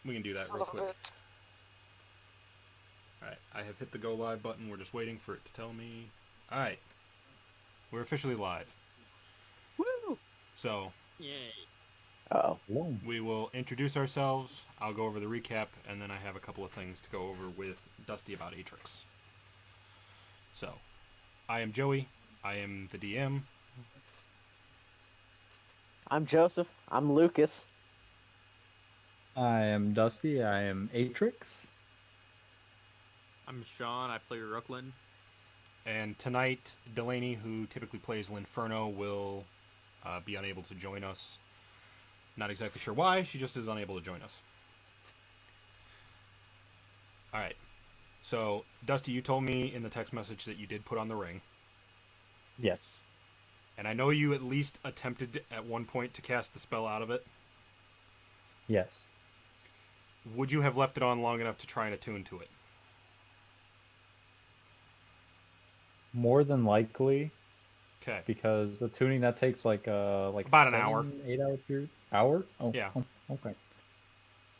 We can do that real quick. Alright, I have hit the go live button. We're just waiting for it to tell me. Alright. We're officially live. Woo! So, Yay. Uh-oh. we will introduce ourselves. I'll go over the recap, and then I have a couple of things to go over with Dusty about Atrix. So, I am Joey. I am the DM. I'm Joseph. I'm Lucas. I am Dusty. I am Atrix. I'm Sean. I play Rooklyn. And tonight, Delaney, who typically plays L'Inferno, will be unable to join us. Not exactly sure why, she just is unable to join us. Alright. So, Dusty, you told me in the text message that you did put on the ring. Yes. And I know you at least attempted at one point to cast the spell out of it. Yes. Would you have left it on long enough to try and attune to it? More than likely, Okay. because the tuning that takes like About an hour. 8 hour period. Hour? Oh, Yeah. oh, okay.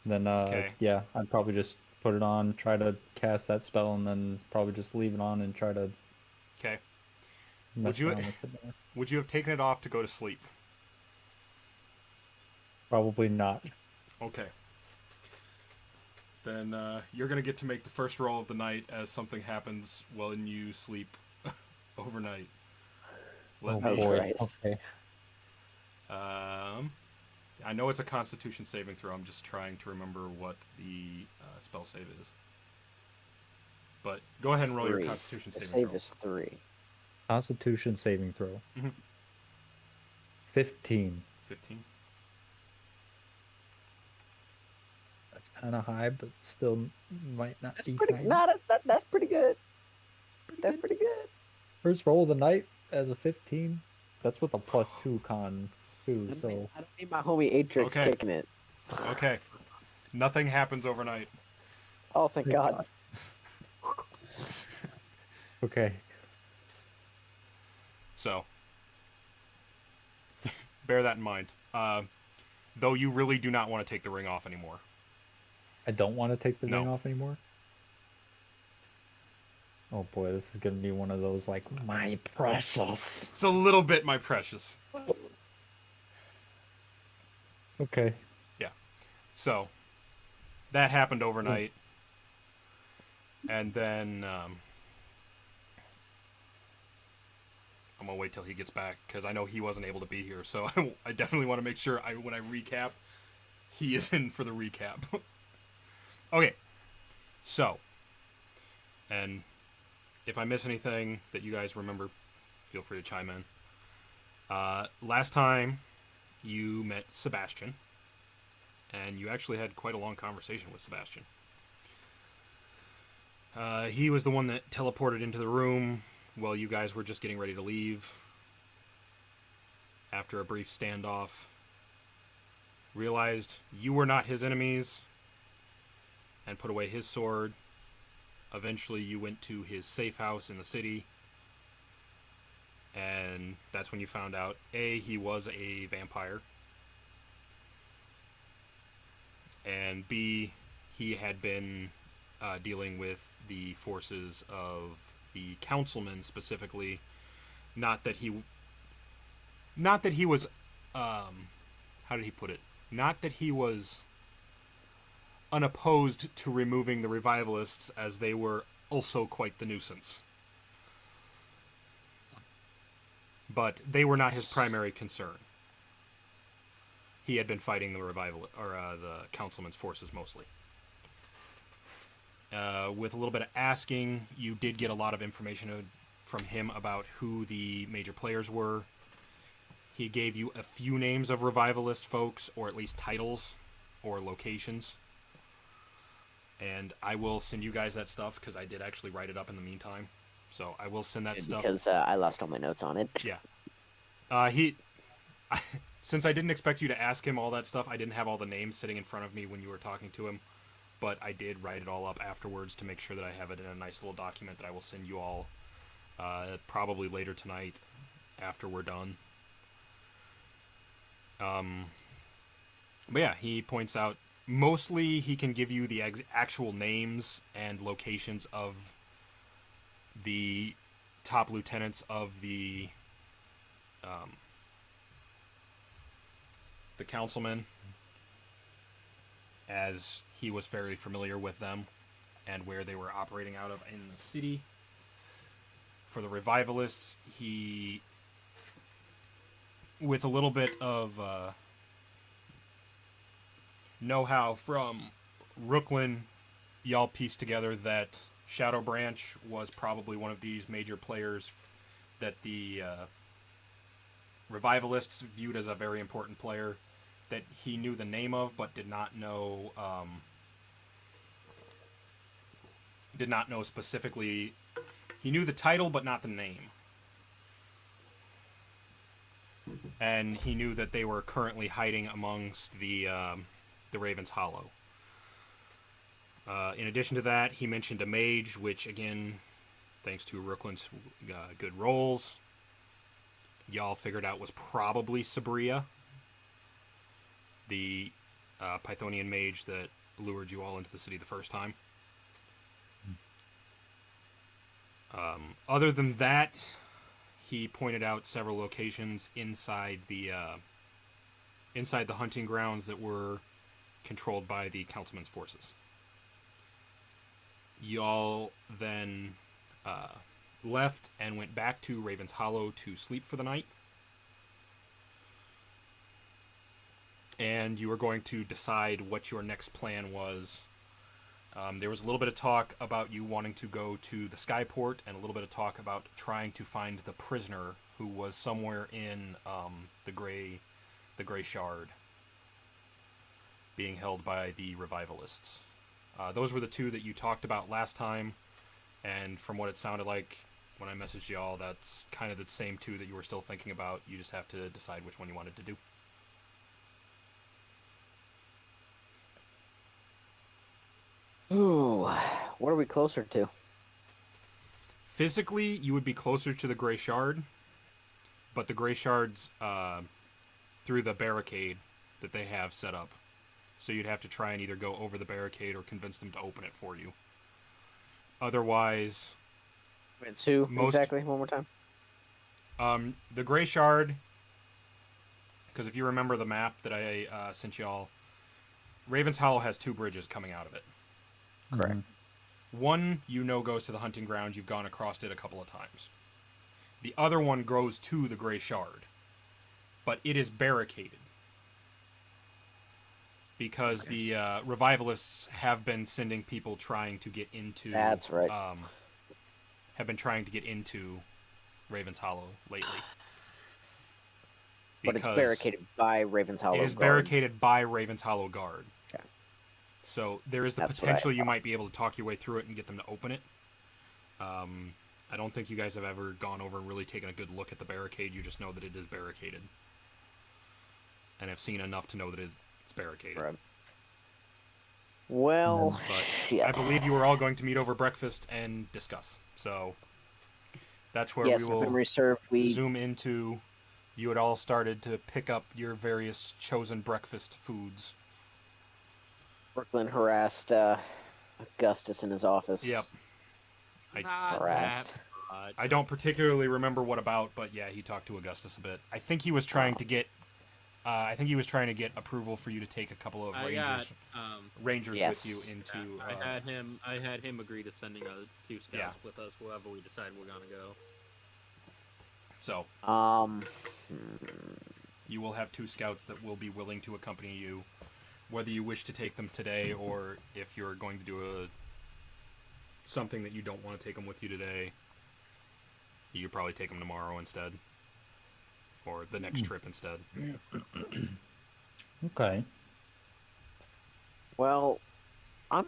Then Okay. yeah, I'd probably just put it on, try to cast that spell, and then probably just leave it on and try to Okay. mess you- around with it more. Would you have taken it off to go to sleep? Probably not. Okay. Then you're going to get to make the first roll of the night as something happens when you sleep overnight. Let Oh me. boy. Christ. Okay. I know it's a Constitution saving throw. I'm just trying to remember what the spell save is. But go ahead and roll your 3. Constitution The saving save throw. is 3. Constitution saving throw. Mhm. 15. 15. That's kind of high, but still might not That's be pretty. high. That's pretty good. That's pretty good. First roll of the night as a 15. That's with a +2 con too. I So don't need my homie Atrix Okay. kicking it. Okay. Nothing happens overnight. Oh, thank Thank God. okay. So, bear that in mind. Though you really do not want to take the ring off anymore. I don't want to take the No. ring off anymore. Oh boy, this is gonna be one of those like my precious. It's a little bit, my precious. Okay. So, that happened overnight. And then, I'm going to wait till he gets back, because I know he wasn't able to be here. So, I definitely want to make sure when I recap, he is in for the recap. Okay. So, and if I miss anything that you guys remember, feel free to chime in. Last time, you met Sebastian. And you actually had quite a long conversation with Sebastian. He was the one that teleported into the room while you guys were just getting ready to leave. After a brief standoff, realized you were not his enemies and put away his sword. Eventually, you went to his safe house in the city. And that's when you found out, A, he was a vampire. And B, he had been dealing with the forces of the councilman specifically. Not that he was, how did he put it? Not that he was unopposed to removing the revivalists, as they were also quite the nuisance. But they were not his primary concern. He had been fighting the the councilman's forces mostly. With a little bit of asking, you did get a lot of information from him about who the major players were. He gave you a few names of revivalist folks, or at least titles or locations. And I will send you guys that stuff, because I did actually write it up in the meantime. So I will send that stuff. Because I lost all my notes on it. Yeah. Since I didn't expect you to ask him all that stuff, I didn't have all the names sitting in front of me when you were talking to him. But I did write it all up afterwards to make sure that I have it in a nice little document that I will send you all probably later tonight after we're done. But yeah, he points out Mostly, he can give you the actual names and locations of the top lieutenants of the councilmen, as he was very familiar with them and where they were operating out of in the city. For the revivalists, he, with a little bit of know-how from Rooklyn, y'all pieced together that Shadow Branch was probably one of these major players that the revivalists viewed as a very important player that he knew the name of but did not know specifically. He knew the title but not the name, and he knew that they were currently hiding amongst the Raven's Hollow. In addition to that, he mentioned a mage, which again, thanks to Rooklyn's good rolls, y'all figured out was probably Sabria, the Pythonian mage that lured you all into the city the first time. Other than that, he pointed out several locations inside the hunting grounds that were controlled by the councilman's forces. Y'all then left and went back to Raven's Hollow to sleep for the night. And you were going to decide what your next plan was. There was a little bit of talk about you wanting to go to the Skyport, and a little bit of talk about trying to find the prisoner who was somewhere in the Gray Shard, being held by the revivalists. Those were the two that you talked about last time, and from what it sounded like when I messaged y'all, that's kind of the same two that you were still thinking about. You just have to decide which one you wanted to do. Ooh, what are we closer to? Physically, you would be closer to the Gray Shard, but the Gray Shard's through the barricade that they have set up. So you'd have to try and either go over the barricade or convince them to open it for you. Otherwise... It's who, exactly? One more time. The Gray Shard, because if you remember the map that I sent y'all, Raven's Hollow has two bridges coming out of it. Correct. One, goes to the hunting ground. You've gone across it a couple of times. The other one goes to the Gray Shard, but it is barricaded because the revivalists have been sending people trying to get into. That's right. Have been trying to get into Raven's Hollow lately. But it's barricaded by Raven's Hollow. It is barricaded by Raven's Hollow Guard. Okay. So there is the potential you might be able to talk your way through it and get them to open it. I don't think you guys have ever gone over and really taken a good look at the barricade. You just know that it is barricaded. And have seen enough to know that it's barricaded. Right. Well, but I believe you were all going to meet over breakfast and discuss. So that's where we will zoom into. You had all started to pick up your various chosen breakfast foods. Brooklyn harassed Augustus in his office. Yep. Harassed. I don't particularly remember what about, but yeah, he talked to Augustus a bit. I think he was trying to get. I think he was trying to get approval for you to take a couple of rangers with you into. I had him agree to sending 2 scouts with us wherever we decide we're gonna go. So. You will have 2 scouts that will be willing to accompany you, whether you wish to take them today or if you're going to do something that you don't want to take them with you today. You could probably take them tomorrow instead. Or the next trip instead. Okay. Well, I'm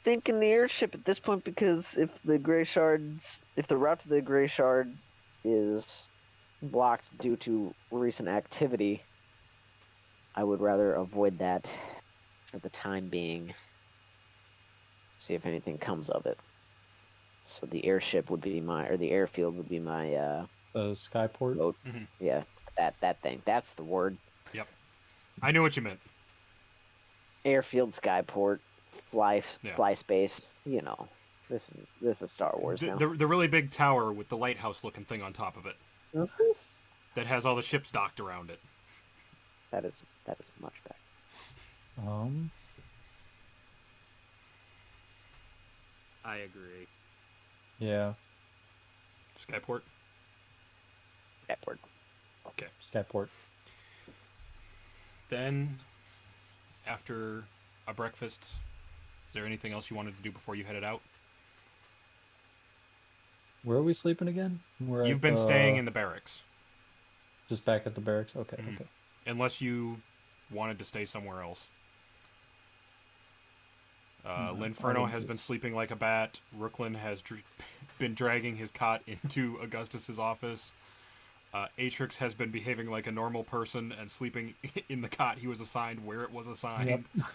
thinking the airship at this point because if the route to the Gray Shard is blocked due to recent activity, I would rather avoid that for the time being. See if anything comes of it. So the airship would be the airfield would be my Skyport. boat. Mm-hmm. Yeah, that thing. That's the word. Yep. I knew what you meant. Airfield, skyport, Yeah. fly space. This is Star Wars The, now. the really big tower with the lighthouse looking thing on top of it Mhm. that has all the ships docked around it. That is much better. I agree. Yeah, Skyport. Skyport. Okay. Skyport. Then, after a breakfast, is there anything else you wanted to do before you headed out? Where are we sleeping again? We're You've at been staying in the barracks. just back at the barracks. Okay, Mhm. okay. Unless you wanted to stay somewhere else. No, Linferno I has would- been sleeping like a bat. Rooklyn has been dragging his cot into Augustus's office. Atrix has been behaving like a normal person and sleeping in the cot he was assigned where it was assigned. Yep.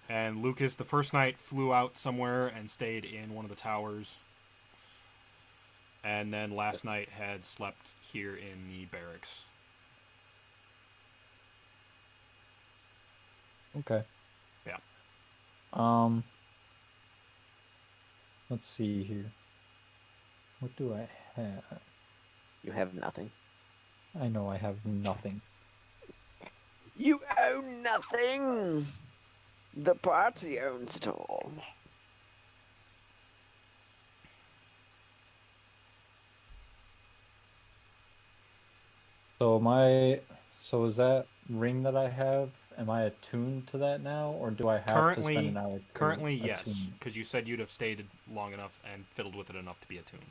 And Lucas, the first night, flew out somewhere and stayed in one of the towers. And then last night had slept here in the barracks. Okay. Yeah. Let's see here. What do I have? You have nothing. I know I have nothing. You own nothing. The party owns it all. So is that ring that I have, am I attuned to that now, or do I have to spend an hour? to Currently, yes, attune? because you said you'd have stayed long enough and fiddled with it enough to be attuned.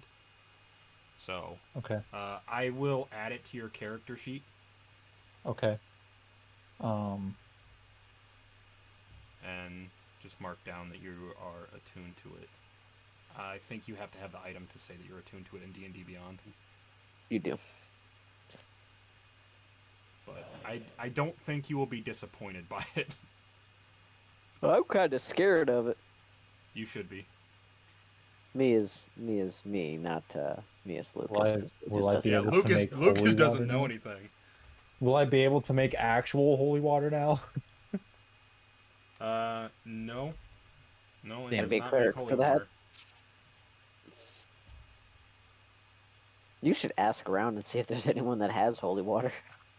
So, Okay. I will add it to your character sheet. Okay. And just mark down that you are attuned to it. I think you have to have the item to say that you're attuned to it in D&D Beyond. You do. But I don't think you will be disappointed by it. I'm kind of scared of it. You should be. Me is me, not me as Lucas. Will I- Lucas will I be doesn't- Yeah, able to Lucas make Lucas holy doesn't water know now? anything. Will I be able to make actual holy water now? No. No, it Yeah, does be not cleric make holy for that. water. You should ask around and see if there's anyone that has holy water.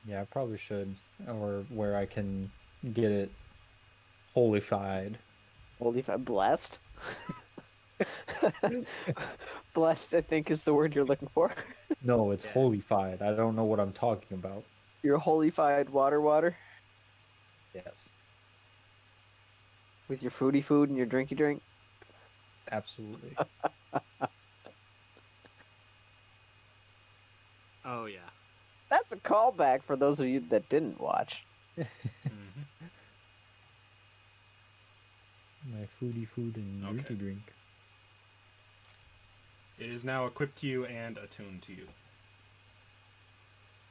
Yeah, I probably should, or where I can get it holified. Holy blessed. Blessed, I think, is the word you're looking for. No, it's Yeah. holified. I don't know what I'm talking about. Your holified water Yes, with your foodie food and your drinky drink. absolutely. Oh yeah. That's a callback for those of you that didn't watch. Mhm. My foodie food and Okay. drinky drink. It is now equipped to you and attuned to you.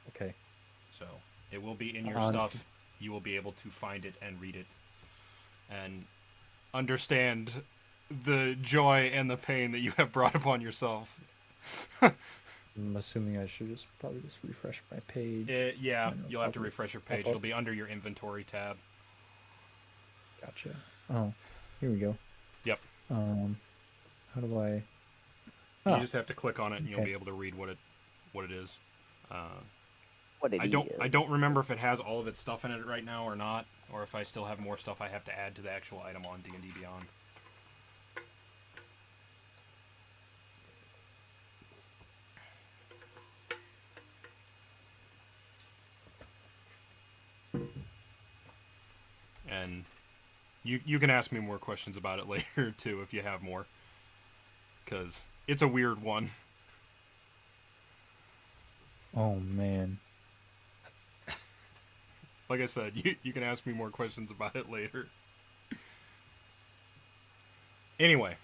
Okay. So it will be in your On- stuff. You will be able to find it and read it and understand the joy and the pain that you have brought upon yourself. I'm assuming I should probably just refresh my page. Yeah, I know, you'll have to probably. refresh your page. Okay. It'll be under your inventory tab. Gotcha. Oh, here we go. Yep. How do I? You Ah, just have to click on it and you'll okay. be able to read what it is. What it I is. don't remember if it has all of its stuff in it right now or not, or if I still have more stuff I have to add to the actual item on D&D Beyond. And you can ask me more questions about it later too if you have more, because it's a weird one. Oh man. Like I said, you can ask me more questions about it later. Anyway,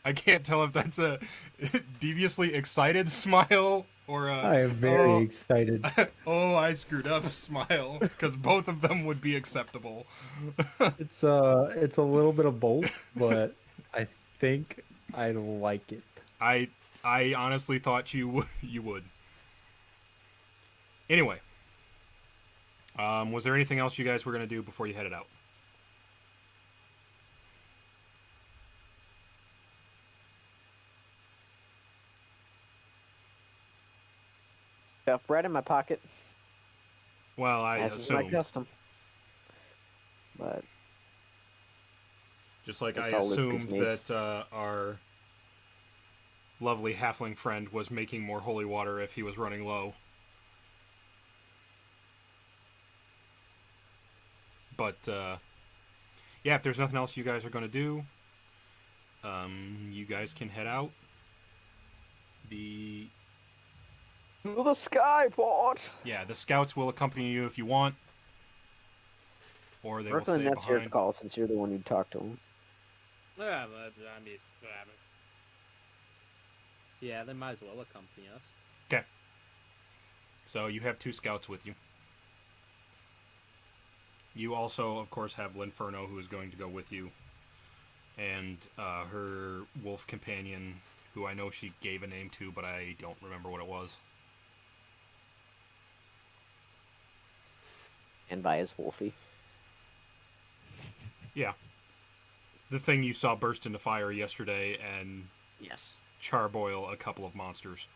I can't tell if that's a deviously excited smile or a I am very excited. oh, I screwed up smile, because both of them would be acceptable. It's a little bit of both, but I think I like it. I honestly thought you would. Anyway, was there anything else you guys were going to do before you headed out? Got bread in my pocket, Well, I as is my assume. custom. But Just like I That's all Lucas assumed needs. that our lovely halfling friend was making more holy water if he was running low. But, yeah, if there's nothing else you guys are going to do, you guys can head out. The to the skyport. the scouts will accompany you if you want, or they will Brooklyn, stay that's your behind. call since you're the one who talked to him. Yeah, but I mean, whatever. Yeah, they might as well accompany us. Okay. So you have 2 scouts with you. You also, of course, have Linferno, who is going to go with you, and her wolf companion, who I know she gave a name to, but I don't remember what it was. And by his Wolfie. Yeah. The thing you saw burst into fire yesterday and Yes. charboil a couple of monsters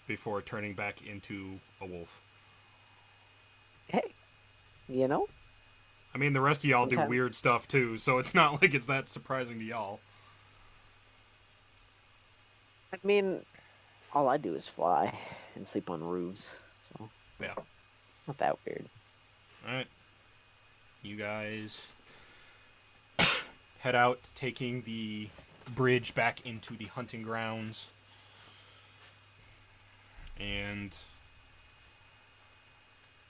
before turning back into a wolf. Hey, you know, I mean, the rest of y'all do Sometimes- weird stuff too, so it's not like it's that surprising to y'all. I mean, all I do is fly and sleep on roofs, so Yeah. not that weird. Alright. You guys head out, taking the bridge back into the hunting grounds. And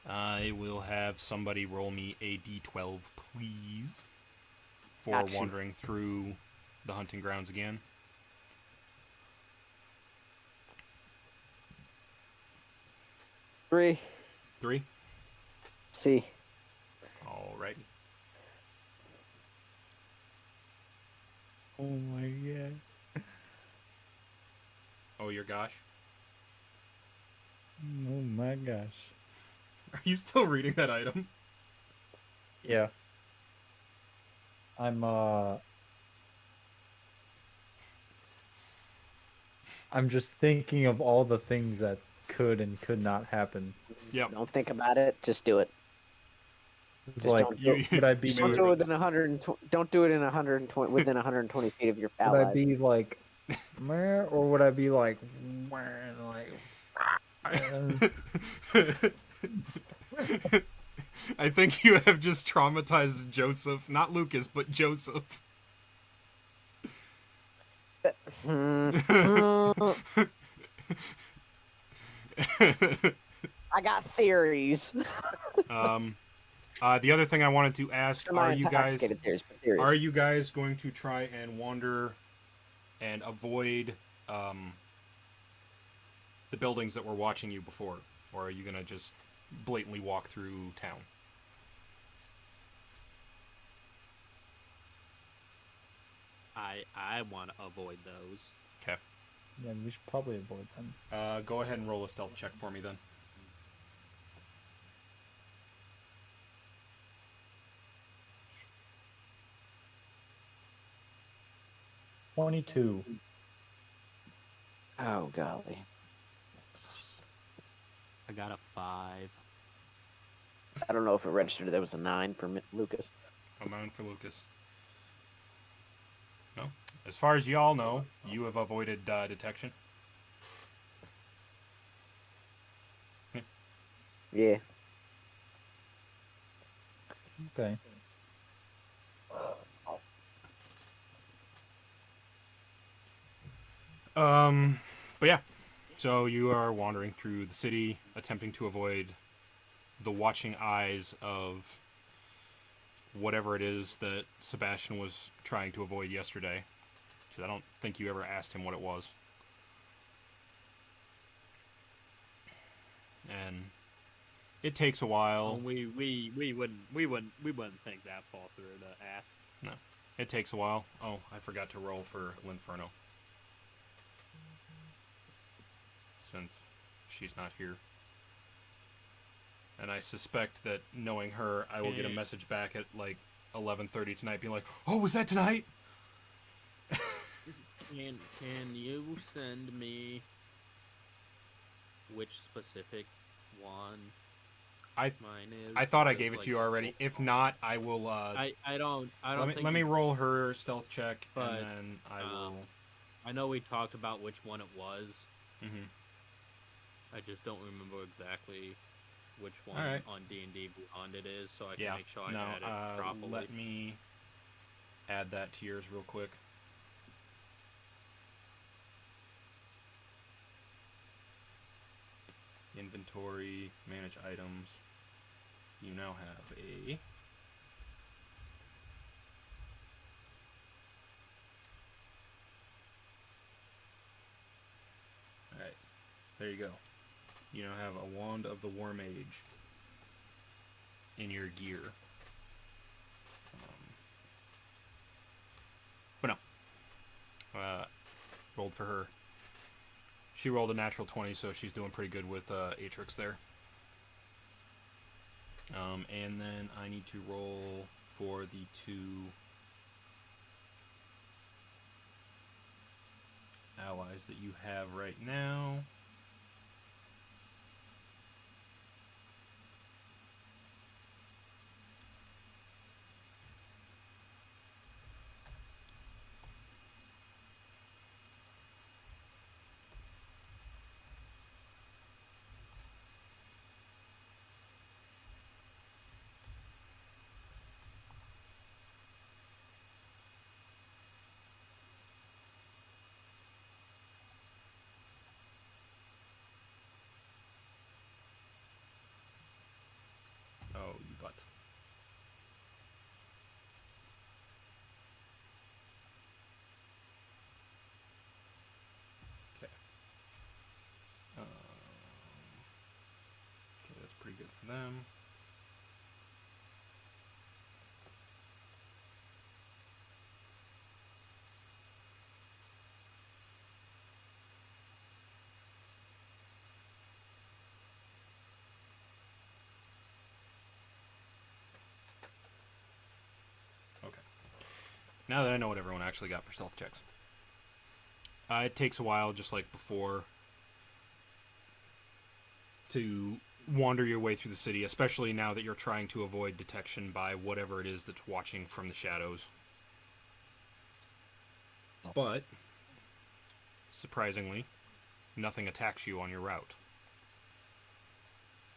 I will have somebody roll me a d12, please, for Got you. wandering through the hunting grounds again. 3. 3? See. Alrighty. Oh my gosh. Oh, your gosh. Oh my gosh. Are you still reading that item? Yeah. I'm just thinking of all the things that could and could not happen. Yep. Don't think about it. Just do it. It's Just like, don't You, would I be you Don't may do it regret within 120. Don't do it in 120 within 120 feet of your would I allies. be like, meh, or would I be like, meh, like, that. I think you have just traumatized Joseph. Not Lucas, but Joseph. I got theories. The other thing I wanted to ask, are you guys Semi-intoxicated theories, but theories. are you guys going to try and wander and avoid the buildings that were watching you before, or are you gonna just blatantly walk through town? I want to avoid those. Okay. yeah, we should probably avoid them. Go ahead and roll a stealth check for me then. 22. Oh golly. I got a 5. I don't know if it registered. There was a 9 for Lucas. A 9 for Lucas. No. As far as y'all know, you have avoided detection. Yeah. Okay. But yeah. So you are wandering through the city, attempting to avoid the watching eyes of whatever it is that Sebastian was trying to avoid yesterday. Because I don't think you ever asked him what it was. And it takes a while. We wouldn't think that fall through to ask. No. It takes a while. Oh, I forgot to roll for Linferno. Since she's not here. And I suspect that, knowing her, I will get a message back at like 11:30 tonight being like, "Oh, was that tonight?" Can you send me which specific one mine is? I thought I gave it to you already. If not, I will. I don't think. Let me roll her stealth check, but, and then I will. I know we talked about which one it was. Mm-hmm. I just don't remember exactly which one right. on D&D Beyond it is, so I can make sure I no, add it properly. let me add that to yours real quick. Inventory, manage items. You now have a... Alright, there you go. You now have a Wand of the War Mage in your gear. But no. Rolled for her. She rolled a natural 20, so she's doing pretty good with Atrix there. And then I need to roll for the two allies that you have right now. Oh, you butt. Okay. Okay, that's pretty good for them. Now that I know what everyone actually got for stealth checks. It takes a while, just like before, to wander your way through the city, especially now that you're trying to avoid detection by whatever it is that's watching from the shadows. But, surprisingly, nothing attacks you on your route.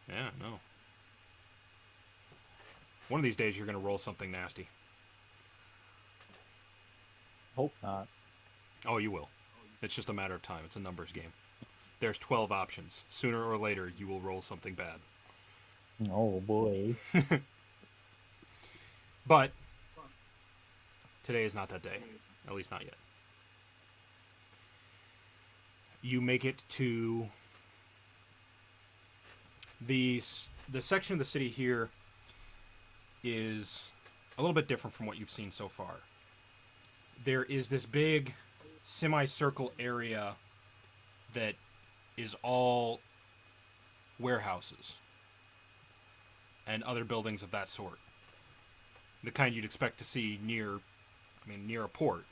Yeah, no. One of these days you're going to roll something nasty. Hope not. Oh, you will. It's just a matter of time. It's a numbers game. There's 12 options. Sooner or later, you will roll something bad. Oh, boy. But today is not that day. At least not yet. You make it to the section of the city here is a little bit different from what you've seen so far. There is this big semicircle area that is all warehouses and other buildings of that sort. The kind you'd expect to see near a port.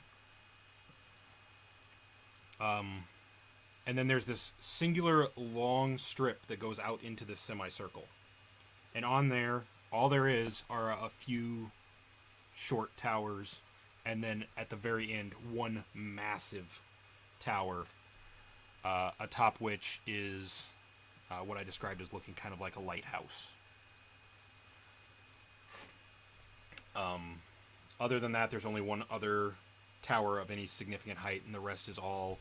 And then there's this singular long strip that goes out into this semicircle. And on there, all there is are a few short towers, and then at the very end, one massive tower, atop which is what I described as looking kind of like a lighthouse. Other than that, there's only one other tower of any significant height, and the rest is all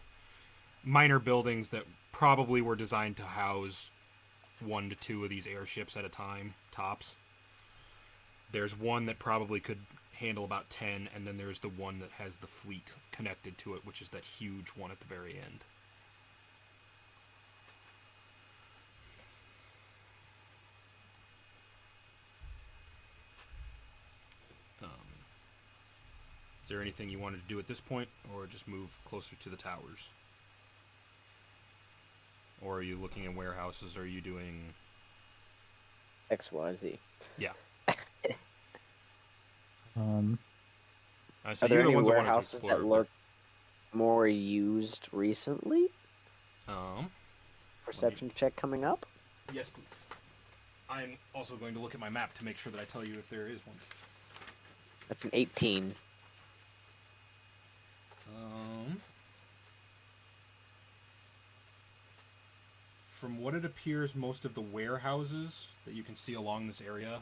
minor buildings that probably were designed to house 1 to 2 of these airships at a time, tops. There's one that probably could handle about 10, and then there's the one that has the fleet connected to it, which is that huge one at the very end. Is there anything you wanted to do at this point, or just move closer to the towers? Or are you looking in warehouses? Or are you doing... XYZ. Yeah. Are So there you're the any ones that wanted to warehouses explore. that look more used recently? Perception check coming up. Yes, please. I'm also going to look at my map to make sure that I tell you if there is one. That's an 18. From what it appears, most of the warehouses that you can see along this area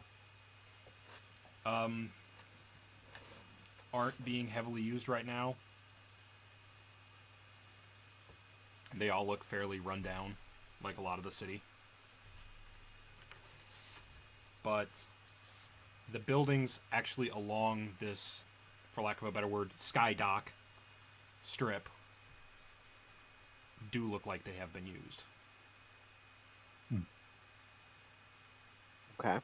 aren't being heavily used right now. They all look fairly run down, like a lot of the city. But the buildings actually along this, for lack of a better word, sky dock strip do look like they have been used. Okay.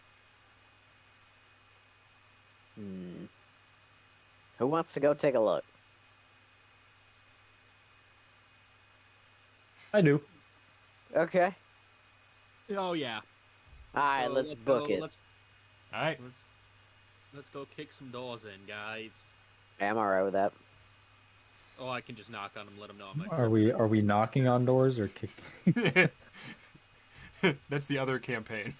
Who wants to go take a look? I do. Okay. Oh yeah. Alright, So let's book it. Alright. Let's go kick some doors in, guys. Yeah, I'm alright with that. Oh, I can just knock on them, let them know I'm Are we knocking on doors or kicking? That's the other campaign.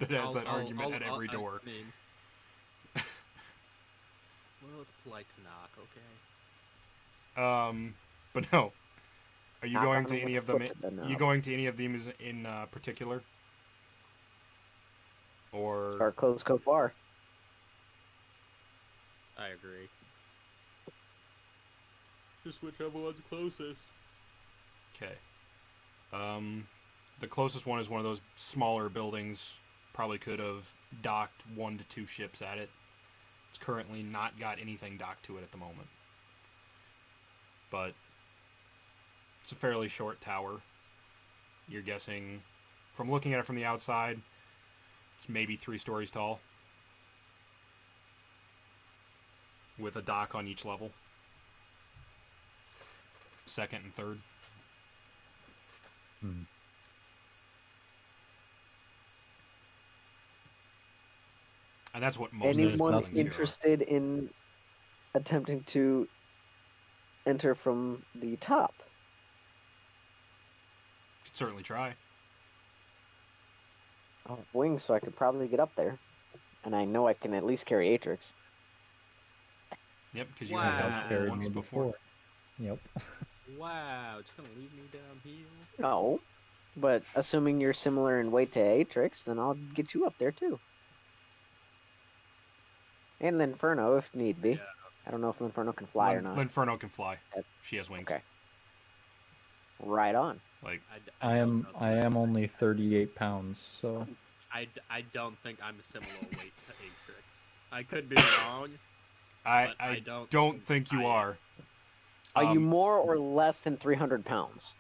That has that argument at every door. Well, it's polite to knock, okay? But no. Are you Knock going on to them any with of a them? foot to the You knob. going to any of them in particular? Or Start close, go far. I agree. Just whichever one's closest. okay. The closest one is one of those smaller buildings. Probably could have docked 1 to 2 ships at it. It's currently not got anything docked to it at the moment. But it's a fairly short tower. You're guessing, from looking at it from the outside, it's maybe 3 stories tall. With a dock on each level. Second and third. And that's what most of these Anyone buildings here are. interested in attempting to enter from the top? Could certainly try. I have wings, so I could probably get up there. And I know I can at least carry Atrix. Yep, because you Wow. have done That's that carried once me before. Yep. Wow, just gonna leave me down here? No. But assuming you're similar in weight to Atrix, then I'll get you up there too. And Inferno, if need be. Yeah. I don't know if Inferno can fly or not. L'inferno can fly. Yep. She has wings. Okay. Right on. Like, I don't am know I that. am only 38 pounds, so I don't think I'm a similar weight to Atrix. I could be wrong. I But I don't don't think you I am. are. Are you more or less than 300 pounds?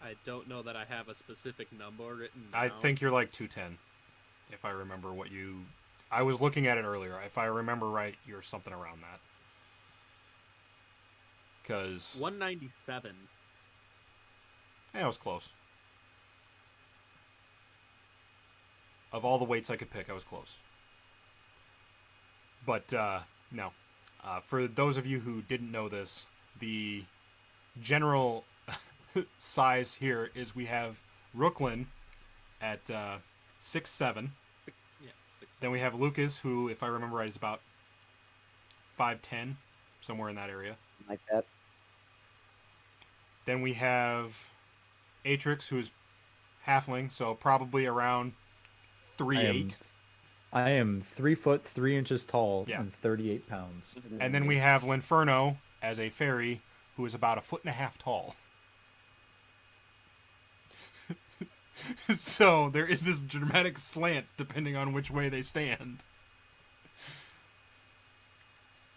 I don't know that I have a specific number written I down. think you're like 210. If I remember what you... I was looking at it earlier. If I remember right, you're something around that. Because... 197. Yeah, it was close. Of all the weights I could pick, I was close. But, no. For those of you who didn't know this, the general size here is we have Rooklyn at 6'7". Yeah, 6. Then we have Lucas, who, if I remember right, is about 5'10", somewhere in that area. Like that. Then we have Atrix, who's halfling, so probably around 3'8". I am 3 foot 3 inches tall Yeah. and 38 pounds. And then we have L'Inferno as a fairy, who is about 1.5 feet tall. So there is this dramatic slant depending on which way they stand.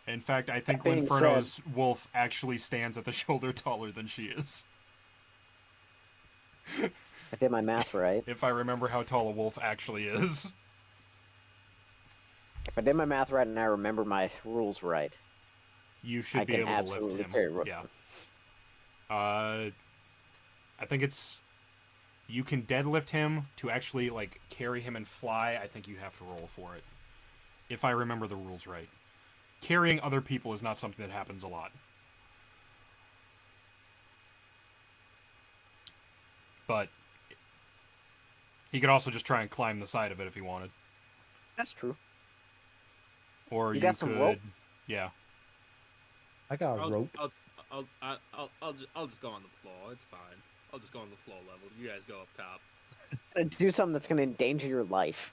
In fact, I think That being L'Inferno's wolf actually stands at the shoulder taller than she is. I did my math right. If I remember how tall a wolf actually is. If I did my math right and I remember my rules right. you should I be can able to lift absolutely him. carry Rookland. Yeah. I think it's you can deadlift him to actually like carry him and fly. I think you have to roll for it, if I remember the rules right. Carrying other people is not something that happens a lot. But he could also just try and climb the side of it if he wanted. That's true. Or You you got some could, rope? yeah. I got a rope. I'll just go on the floor. It's fine. I'll just go on the floor level. You guys go up top. Do something that's going to endanger your life.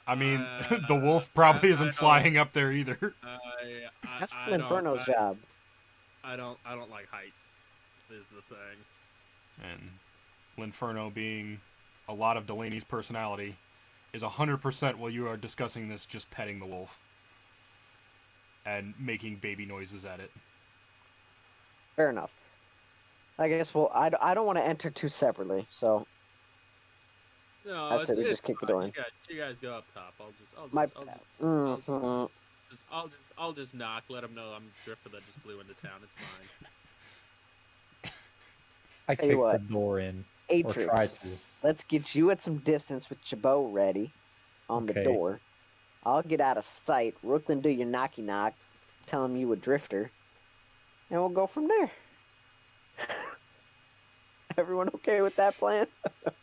I mean, the wolf probably isn't don't- flying up there either. That's I the don't- Inferno's job. I don't like heights. Is the thing. And L'Inferno, being a lot of Delaney's personality, is 100% while you are discussing this just petting the wolf. And making baby noises at it. Fair enough. I guess, well, I don't want to enter two separately, so No, I said we just kick the door in. You guys go up top. I'll just knock. Let them know I'm Drifter that just blew into town. It's fine. I Tell you kicked the what. door in. Or try Atrix, to. let's get you at some distance with your bow ready on the Okay. door. I'll get out of sight. Rooklyn, do your knocky knock. Tell him you a drifter. And we'll go from there. Everyone okay with that plan? Because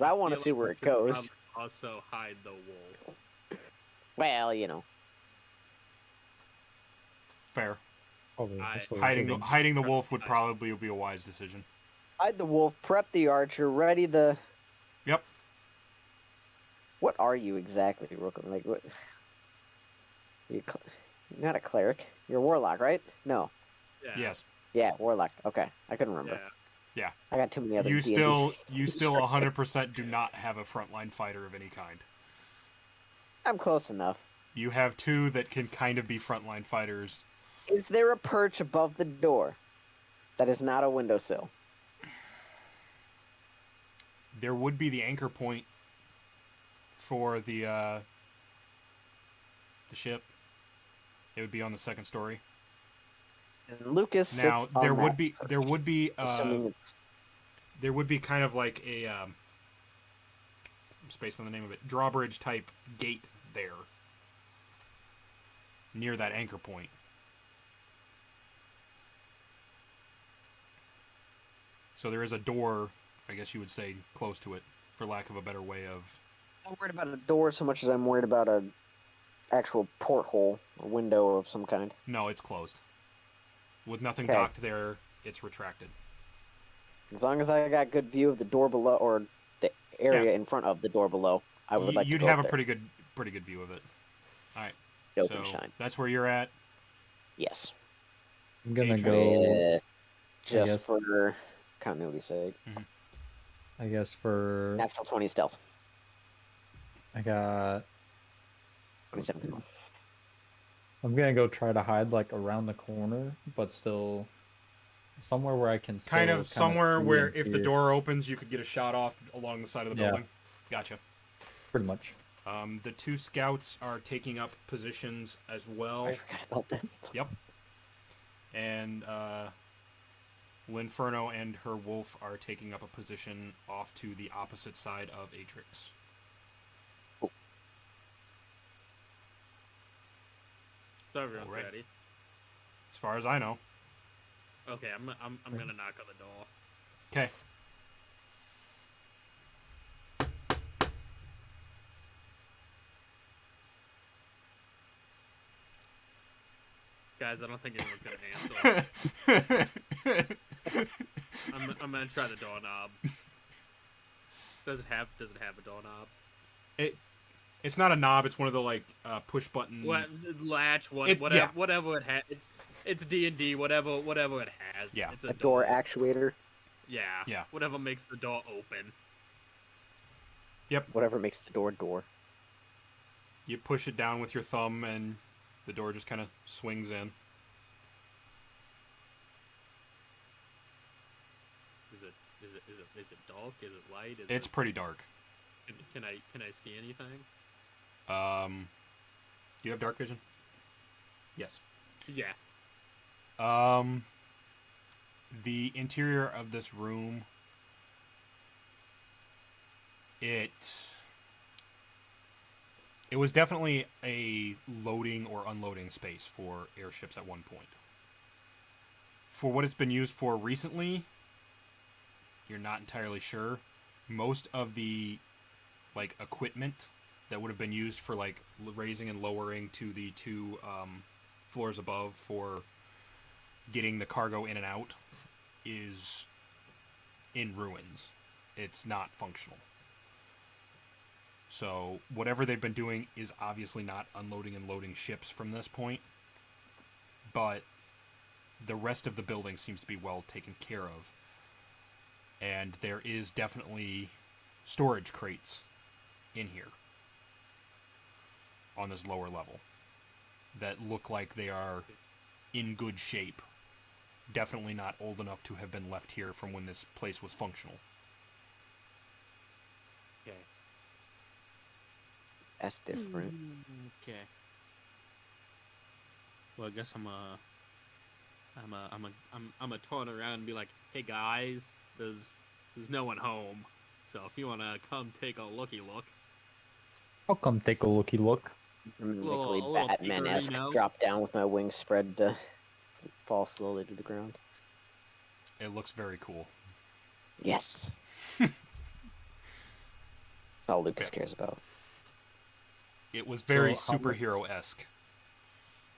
I want to feel see like where we it should goes. probably Also hide the wolf. Well, you know. Fair. Probably I- also Hiding the wolf would probably be a wise decision. Hide the wolf, prep the archer, ready the... Yep. What are you exactly, Rooklyn? Like, what... You're not a cleric. You're a warlock, right? No. Yeah. Yes. Yeah, warlock. Okay, I couldn't remember. Yeah. I got too many other You D&D. still 100% do not have a frontline fighter of any kind. I'm close enough. You have two that can kind of be frontline fighters. Is there a perch above the door that is not a windowsill? There would be the anchor point for the ship. It would be on the second story. And Lucas sits Now on there would that be assuming it's... there would be kind of like a I'm spaced on the name of it, drawbridge type gate there near that anchor point. So there is a door, I guess you would say, close to it, for lack of a better way of... I'm not worried about a door so much as I'm worried about a actual porthole, a window of some kind. No, it's closed. With nothing Okay. docked there, it's retracted. As long as I got good view of the door below, or the area in front of the door below, I would like to You'd go have up a there. pretty good view of it. All right. Dope So and shine. that's where you're at. Yes. I'm gonna Atrix. go. Just guess- for continuity's sake. I guess for. Natural 20 stealth. I got. 27. I'm gonna go try to hide like around the corner, but still somewhere where I can. Still Kind of somewhere see where and if the hear. door opens, you could get a shot off along the side of the Yeah. building. Gotcha. Pretty much. The two scouts are taking up positions as well. I forgot about that. Yep. And L'Inferno and her wolf are taking up a position off to the opposite side of Atrix. So everyone's Alright. ready. As far as I know. Okay, I'm gonna knock on the door. Okay. Guys, I don't think anyone's gonna answer. I'm gonna try the doorknob. Does it have a doorknob? It's not a knob. It's one of the like push button. What latch? It- yeah. Whatever it has. It's D&D. Whatever it has. Yeah. It's A door actuator. Yeah. Yeah. Whatever makes the door open. Whatever makes the door. You push it down with your thumb, and the door just kind of swings in. Is it dark? Is it light? It's pretty dark. Can I see anything? Do you have dark vision? Yes. Yeah. The interior of this room, it was definitely a loading or unloading space for airships at one point. For what it's been used for recently, you're not entirely sure. Most of the equipment that would have been used for raising and lowering to the two floors above for getting the cargo in and out is in ruins. It's not functional. So whatever they've been doing is obviously not unloading and loading ships from this point, but the rest of the building seems to be well taken care of. And there is definitely storage crates in here on this lower level that look like they are in good shape. Definitely not old enough to have been left here from when this place was functional. Okay. That's different. Okay. Well, I guess I'm a turn around and be like, hey guys, there's no one home, so if you wanna come take a looky look. I'll come take a looky look. Mimically A little Batman-esque, peekery, drop down with my wings spread to fall slowly to the ground. It looks very cool. Yes. That's all Lucas Okay. cares about. It was very So, superhero-esque.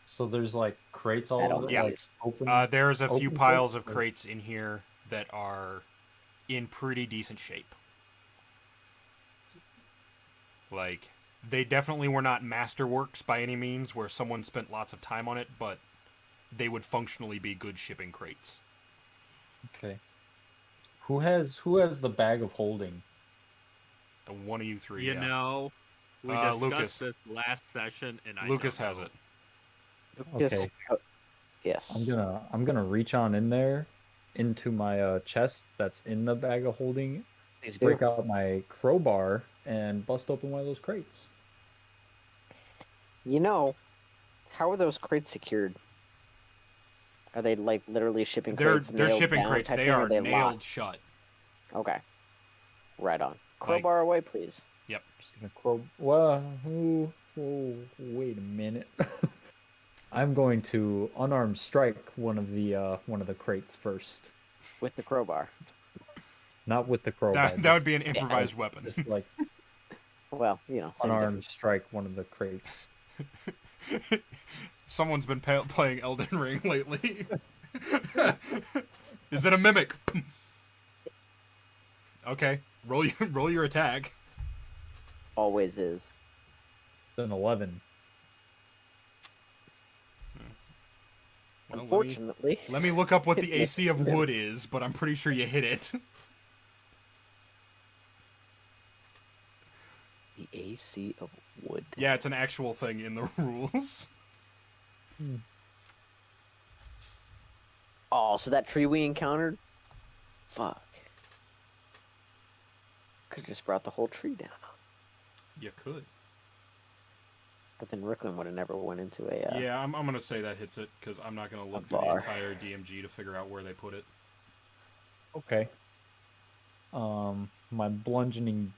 So there's crates all That over, only Yeah. is. open. There's a few open piles of or- crates in here that are in pretty decent shape. They definitely were not masterworks by any means, where someone spent lots of time on it, but they would functionally be good shipping crates. Okay. Who has the bag of holding? One of you three, You yeah. know, we Lucas. discussed this last session, and I Lucas don't has know. it. Lucas, Okay. yes. I'm gonna reach on in there into my chest that's in the bag of holding, Please do. break out my crowbar and bust open one of those crates. You know, how are those crates secured? Are they literally shipping crates? They're nailed shipping down crates. type They thing, or are they nailed locked? shut. Okay. Right on. Crowbar away, please. Yep. Well, wait a minute. I'm going to unarmed strike one of the crates first. With the crowbar. Not with the crowbar. That would be an improvised weapon. Just Well, same unarmed difference. strike one of the crates. Someone's been playing Elden Ring lately. Is it a mimic? Okay, roll your attack. Always is. It's an 11. Well, Unfortunately. let me look up what the It AC of missed. wood is, but I'm pretty sure you hit it. The AC of wood. Yeah, it's an actual thing in the rules. Oh, so that tree we encountered? Fuck. Could have just brought the whole tree down. You could. But then Ricklin would have never went into a... Yeah, I'm gonna say that hits it because I'm not gonna look through the bar. entire DMG to figure out where they put it. Okay. My bludgeoning.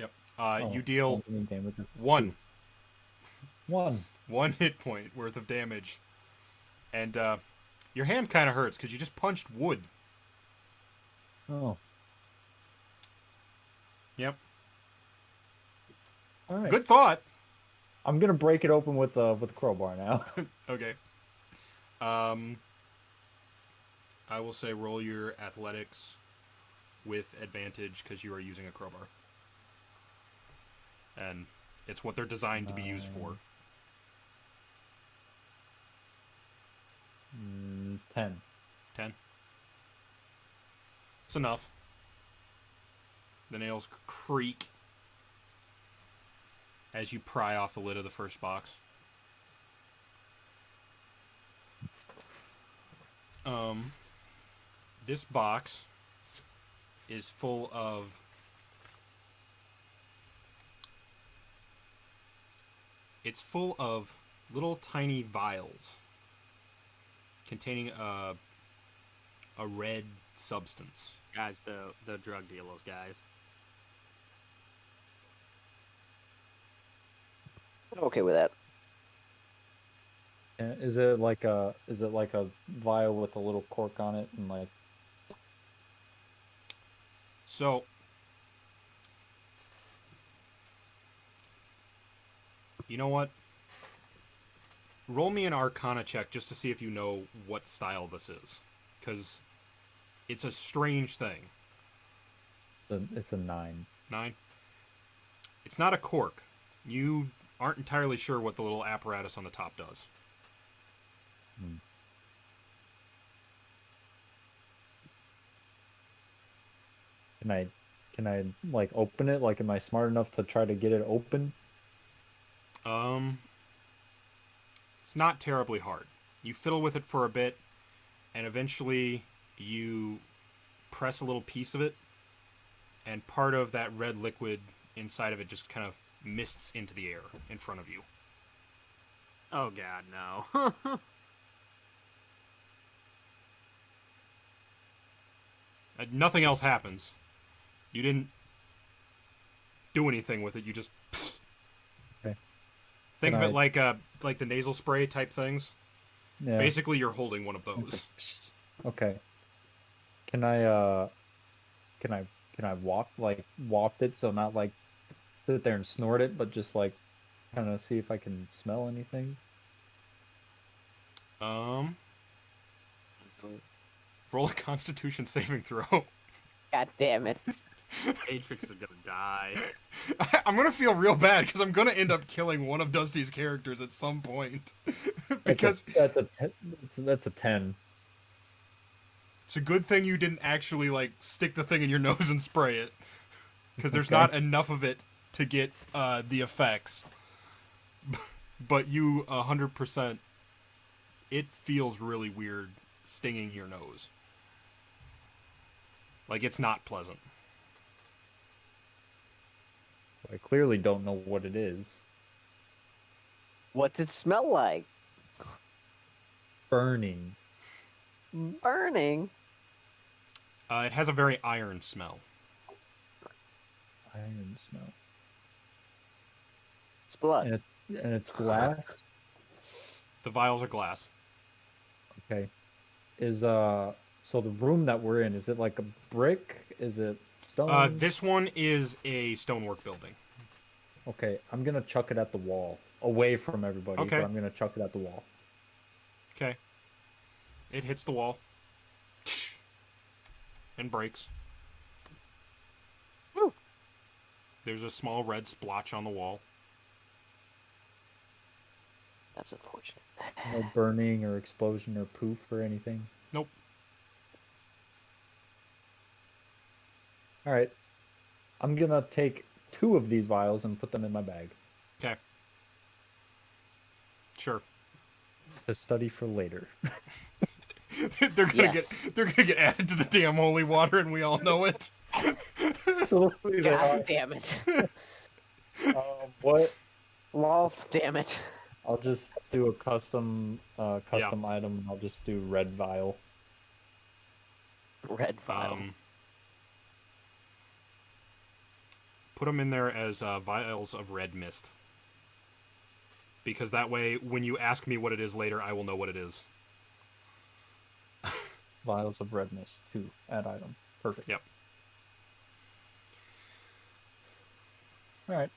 Yep. Oh, You deal bludgeoning damage is one 1. hit point worth of damage, and your hand kind of hurts because you just punched wood. Oh. Yep. All right. Good thought. I'm gonna break it open with a crowbar now. Okay. I will say roll your athletics with advantage because you are using a crowbar. And it's what they're designed to be used for. 10. 10. It's enough. The nails creak as you pry off the lid of the first box. This box is full of little tiny vials containing a red substance. Guys, the drug dealers, guys. I'm okay with that. Is it like a vial with a little cork on it and like So, you know what? Roll me an Arcana check just to see if you know what style this is, because it's a strange thing. it's a 9? 9. It's not a cork. You aren't entirely sure what the little apparatus on the top does. Hmm. Can I like open it? Like, am I smart enough to try to get it open? It's not terribly hard. You fiddle with it for a bit, and eventually you press a little piece of it, and part of that red liquid inside of it just kind of mists into the air in front of you. Oh God, no. Nothing else happens. You didn't do anything with it. You just Okay. think Can of it I- like the nasal spray type things. Yeah. Basically, you're holding one of those. Okay. Can I waft it, so not like sit there and snort it, but just like kind of see if I can smell anything? Roll a Constitution saving throw. God damn it. Matrix is gonna die. I'm gonna feel real bad because I'm gonna end up killing one of Dusty's characters at some point. Because that's a 10. it's a good thing you didn't actually like stick the thing in your nose and spray it, because there's Okay. not enough of it to get the effects. But you 100%, it feels really weird stinging your nose. Like, it's not pleasant. I clearly don't know what it is. What's it smell like? Burning. Burning. It has a very iron smell. Iron smell. It's blood. And it's glass. The vials are glass. Okay. So the room that we're in, is it like a brick? Is it stone? This one is a stonework building. Okay, I'm gonna chuck it at the wall, away from everybody. Okay. But I'm gonna chuck it at the wall. Okay. It hits the wall. And breaks. Woo. There's a small red splotch on the wall. That's unfortunate. No burning or explosion or poof or anything. Nope. All right. I'm gonna take 2 of these vials and put them in my bag Okay. Sure. to study for later. They're gonna get added to the damn holy water, and we all know it. Absolutely. God damn it. What? Lol, damn it. I'll just do a custom item. I'll just do red vial. Red vial. Put them in there as vials of red mist. Because that way, when you ask me what it is later, I will know what it is. Vials of red mist. 2. Add item. Perfect. Yep. All right.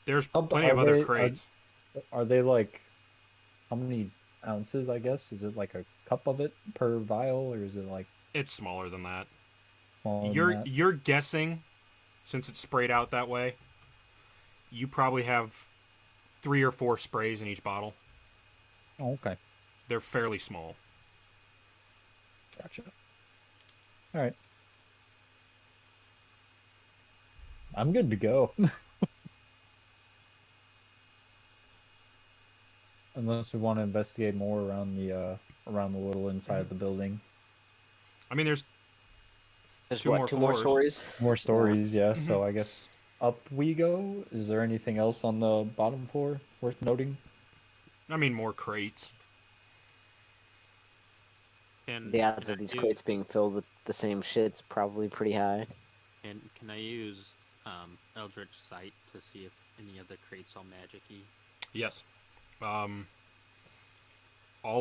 There's Are plenty of other they- crates. Are they like, how many ounces, I guess? Is it like a cup of it per vial, or is it like It's smaller than that. smaller than You're that? you're guessing, since it's sprayed out that way, you probably have 3 or 4 sprays in each bottle. Oh, okay. They're fairly small. Gotcha. All right. I'm good to go. Unless we want to investigate more around the little inside of the building. I mean, there's There's two what, more 2 more floors. stories? More stories, yeah. Mhm. So I guess up we go. Is there anything else on the bottom floor? worth noting? I mean, more crates. The odds can of I these use, crates being filled with the same shit's probably pretty high. can I use Eldritch Sight to see if any other crates are magic-y? Yes. All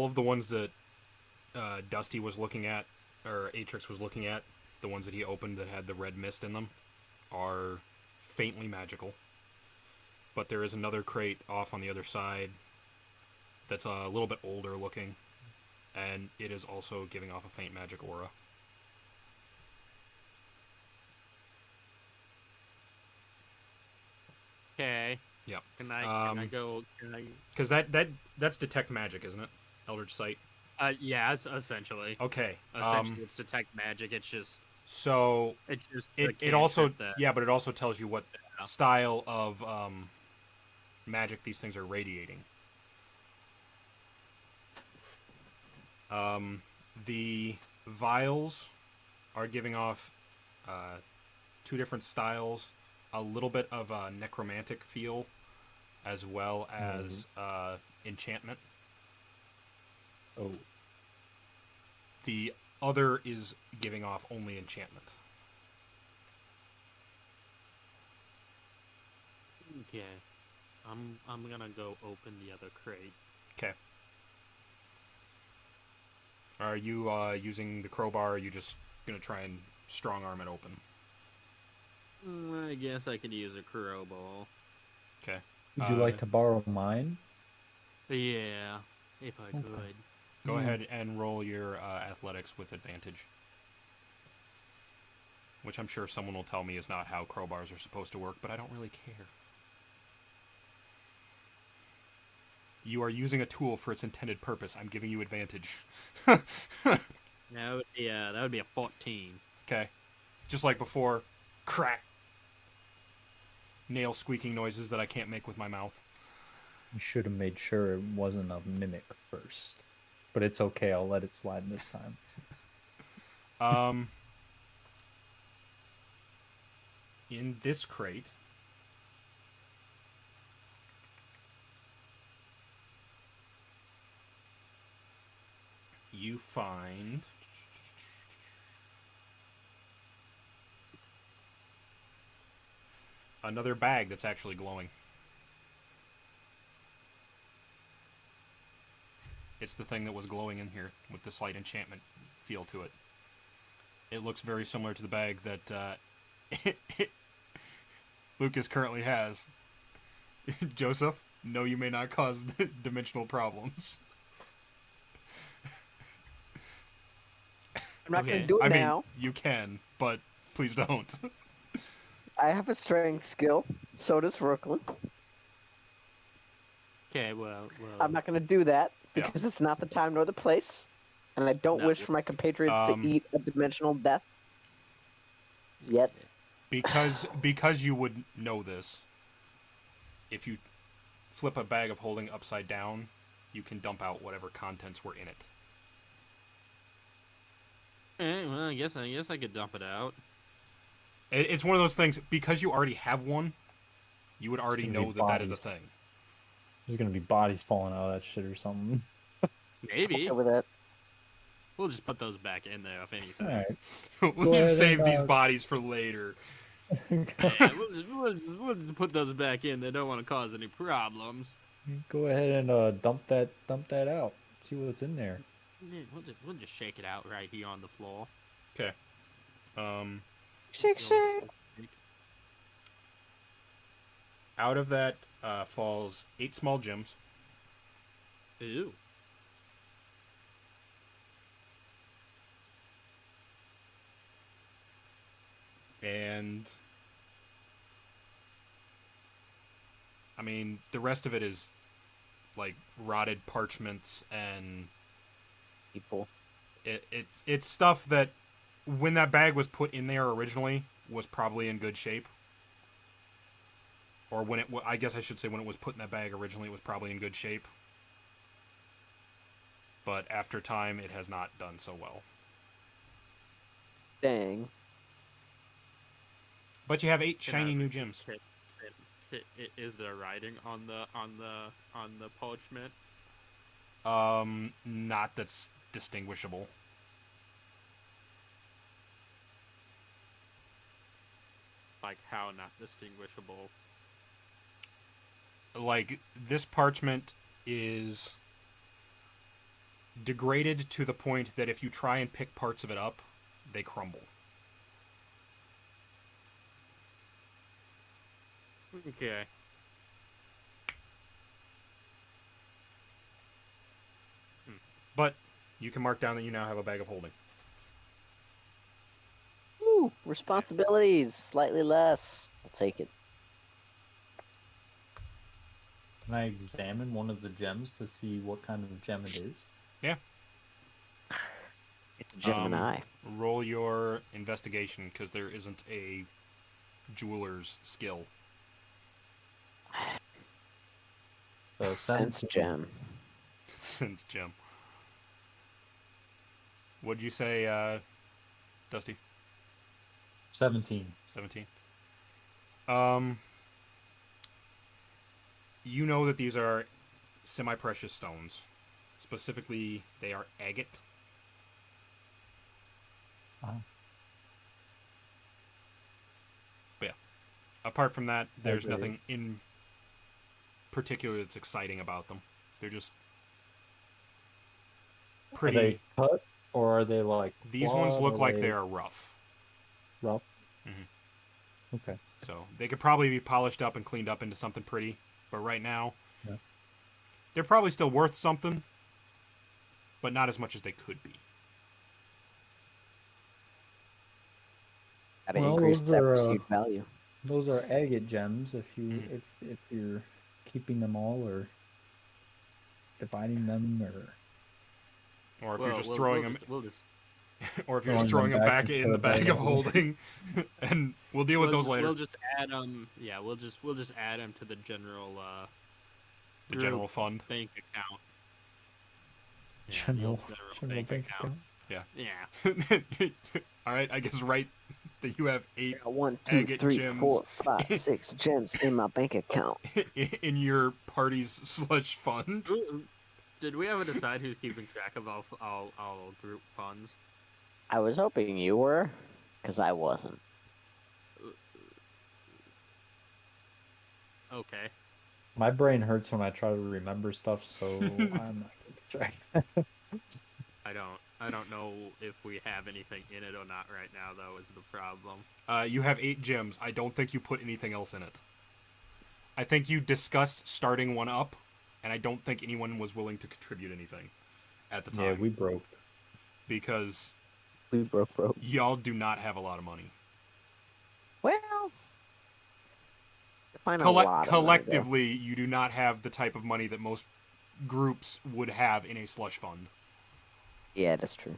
of the ones that Dusty was looking at, or Atrix was looking at, the ones that he opened that had the red mist in them, are faintly magical. But there is another crate off on the other side that's a little bit older looking, and it is also giving off a faint magic aura. Okay. Yep. Can I go? Can I? Because that's detect magic, isn't it? Eldritch Sight. Yeah, essentially. Okay. Essentially, it's detect magic. It's just So a it also cantrip that, yeah, but it also tells you what Yeah. style of magic these things are radiating. The vials are giving off two different styles, a little bit of a necromantic feel, as well as enchantment. Oh, The other is giving off only enchantment. Okay. I'm gonna go open the other crate. Okay. Are you using the crowbar, or are you just going to try and strong arm it open? I guess I could use a crowbar. Okay. would you like to borrow mine? Yeah, if I Okay. could. Go ahead and roll your athletics with advantage. Which I'm sure someone will tell me is not how crowbars are supposed to work, but I don't really care. You are using a tool for its intended purpose. I'm giving you advantage. That would be a 14. Okay. Just like before. Crack. Nail squeaking noises that I can't make with my mouth. You should have made sure it wasn't a mimic first. But it's okay, I'll let it slide this time. In this crate, you find another bag that's actually glowing. It's the thing that was glowing in here with the slight enchantment feel to it. It looks very similar to the bag that Lucas currently has. Joseph, no, you may not cause dimensional problems. I'm not Okay. going to do it I mean, now. you can, but please don't. I have a strength skill. So does Brooklyn. Okay, well. I'm not going to do that Yeah. because it's not the time nor the place. And I don't No. wish for my compatriots to eat a dimensional death yet. Because you would know this, if you flip a bag of holding upside down, you can dump out whatever contents were in it. Well, I guess I could dump it out. It's one of those things, because you already have one, you would already It's gonna know be that is a bodies. thing. There's gonna be bodies falling out of that shit or something. Maybe Okay with that. we'll just put those back in there if anything. Alright. We'll Go just ahead save and, these bodies for later. Yeah, we'll put those back in. They don't want to cause any problems. Go ahead and dump that out. See what's in there. Yeah, we'll just shake it out right here on the floor. Okay. Shake, shake. Out of that falls 8 small gems, Ew. and I mean, the rest of it is like rotted parchments, and People. it's stuff that when that bag was put in there originally was probably in good shape. Or when I guess I should say when it was put in that bag originally, it was probably in good shape. But after time, it has not done so well. Dang. But you have 8 Can I shiny new gems. is there writing on the parchment? Not that's distinguishable. Like how not distinguishable? Like, this parchment is degraded to the point that if you try and pick parts of it up, they crumble. Okay. But you can mark down that you now have a bag of holding. Ooh, responsibilities slightly less. I'll take it. Can I examine one of the gems to see what kind of gem it is? Yeah. It's a Gemini. Roll your investigation, because there isn't a jeweler's skill. So Sense 17. gem. Since gem. What'd you say, Dusty? 17. 17. You know that these are semi-precious stones. Specifically, they are agate. Uh-huh. But yeah. Apart from that, there's Agate. nothing in particular that's exciting about them. They're just Are they pretty. cut or are they like These ones flawed, look or like they they are rough. rough? Mhm. Okay. So they could probably be polished up and cleaned up into something pretty. But right now, Yeah. they're probably still worth something, but not as much as they could be. Gotta Well, increase those that are perceived value. those are agate gems. If you Mhm. if you're keeping them all or dividing them or Or if Well, you're just we'll, throwing we'll them, just, we'll just or if you're just throwing throwing them them back back into in the the bag of holding, and we'll deal with those later. We'll just add yeah, we'll just add them to the general The group general fund. bank account. Yeah, the general old general bank account. Yeah. Yeah. All right. I guess right that you have 8 I got 1, 2, agate 3, gems 4, 5, 6 gems in my bank account. in your party's slush fund. Did we ever decide who's keeping track of all group funds? I was hoping you were, because I wasn't. Okay. My brain hurts when I try to remember stuff, so I'm not keeping track. I don't know if we have anything in it or not right now, though, is the problem. You have 8 gems. I don't think you put anything else in it. I think you discussed starting one up, and I don't think anyone was willing to contribute anything at the time. Yeah, we broke. Because We broke. y'all do not have a lot of money. Well, find a lot of money, though. Collectively, you do not have the type of money that most groups would have in a slush fund. Yeah, that's true.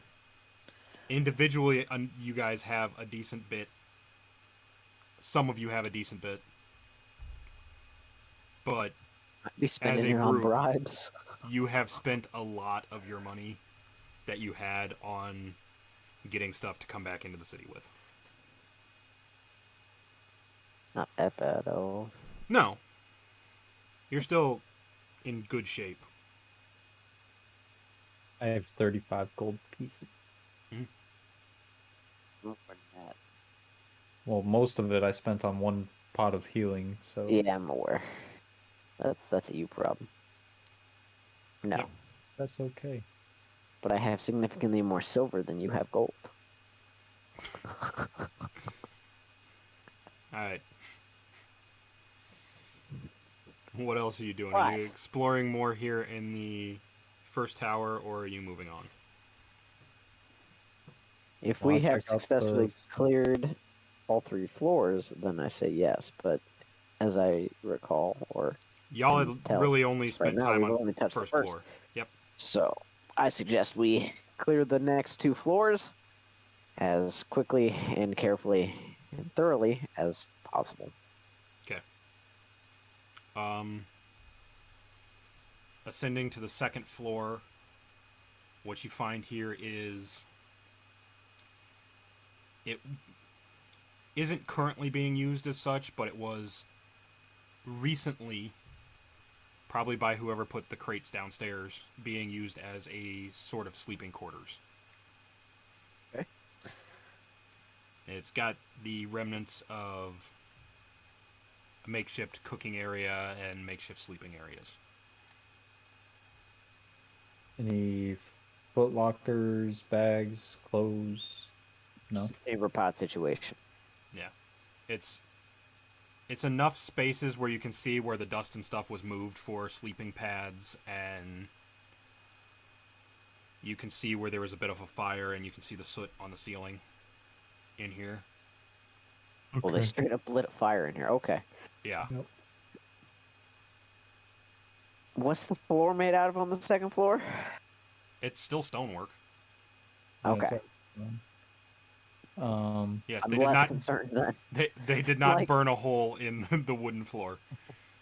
Individually, you guys have a decent bit. Some of you have a decent bit. But I'd be spending it on bribes. you have spent a lot of your money that you had on getting stuff to come back into the city with. Not that bad, though. No. You're still in good shape. I have 35 gold pieces. More than that. Well, most of it I spent on one pot of healing, so Yeah, I'm aware. That's a you problem. No. Yep. that's okay. But I have significantly more silver than you have gold. Alright. What else are you doing? What? Are you exploring more here in the first tower, or are you moving on? If Wanna we have check out successfully those- cleared all 3 floors, then I say yes. But as I recall, or Y'all can had tell really only right spent now, time we've on only touched the first first. floor. Yep. So I suggest we clear the next 2 floors as quickly and carefully and thoroughly as possible. Ascending to the second floor, what you find here is it isn't currently being used as such, but it was recently, probably by whoever put the crates downstairs, being used as a sort of sleeping quarters. Okay. It's got the remnants of a makeshift cooking area and makeshift sleeping areas. Any foot lockers, bags, clothes? No. Chamber pot situation. Yeah. It's enough spaces where you can see where the dust and stuff was moved for sleeping pads, and you can see where there was a bit of a fire, and you can see the soot on the ceiling in here. Well, they straight up lit a fire in here. Okay. Yeah. Yep. What's the floor made out of on the second floor? It's still stonework. Okay. Yeah, Yes, I'm they did less not concerned then. they did not Like- burn a hole in the wooden floor.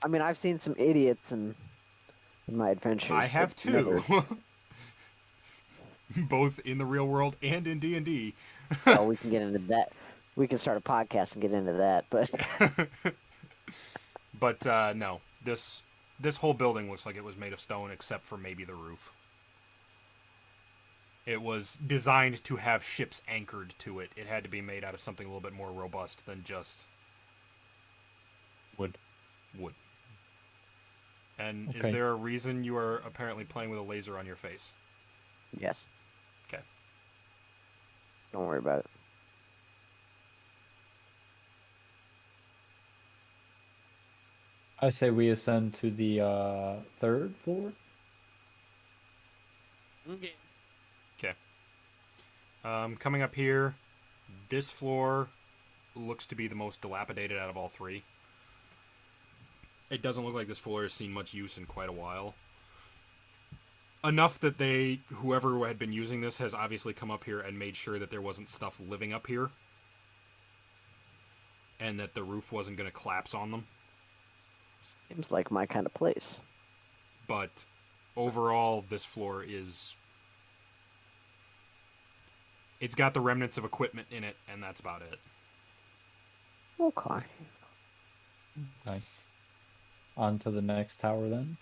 I mean, I've seen some idiots in my adventures. I have but never- too. Both in the real world and in D&D. Oh, we can get into that. We can start a podcast and get into that. But But no, this whole building looks like it was made of stone except for maybe the roof. It was designed to have ships anchored to it. It had to be made out of something a little bit more robust than just wood. And Okay. is there a reason you are apparently playing with a laser on your face? yes. Okay. Don't worry about it. I say we ascend to the third floor. Okay. Coming up here, this floor looks to be the most dilapidated out of all three. It doesn't look like this floor has seen much use in quite a while. Enough that whoever had been using this has obviously come up here and made sure that there wasn't stuff living up here. And that the roof wasn't going to collapse on them. Seems like my kind of place. But overall, this floor is... It's got the remnants of equipment in it, and that's about it. Okay. Okay. On to the next tower then.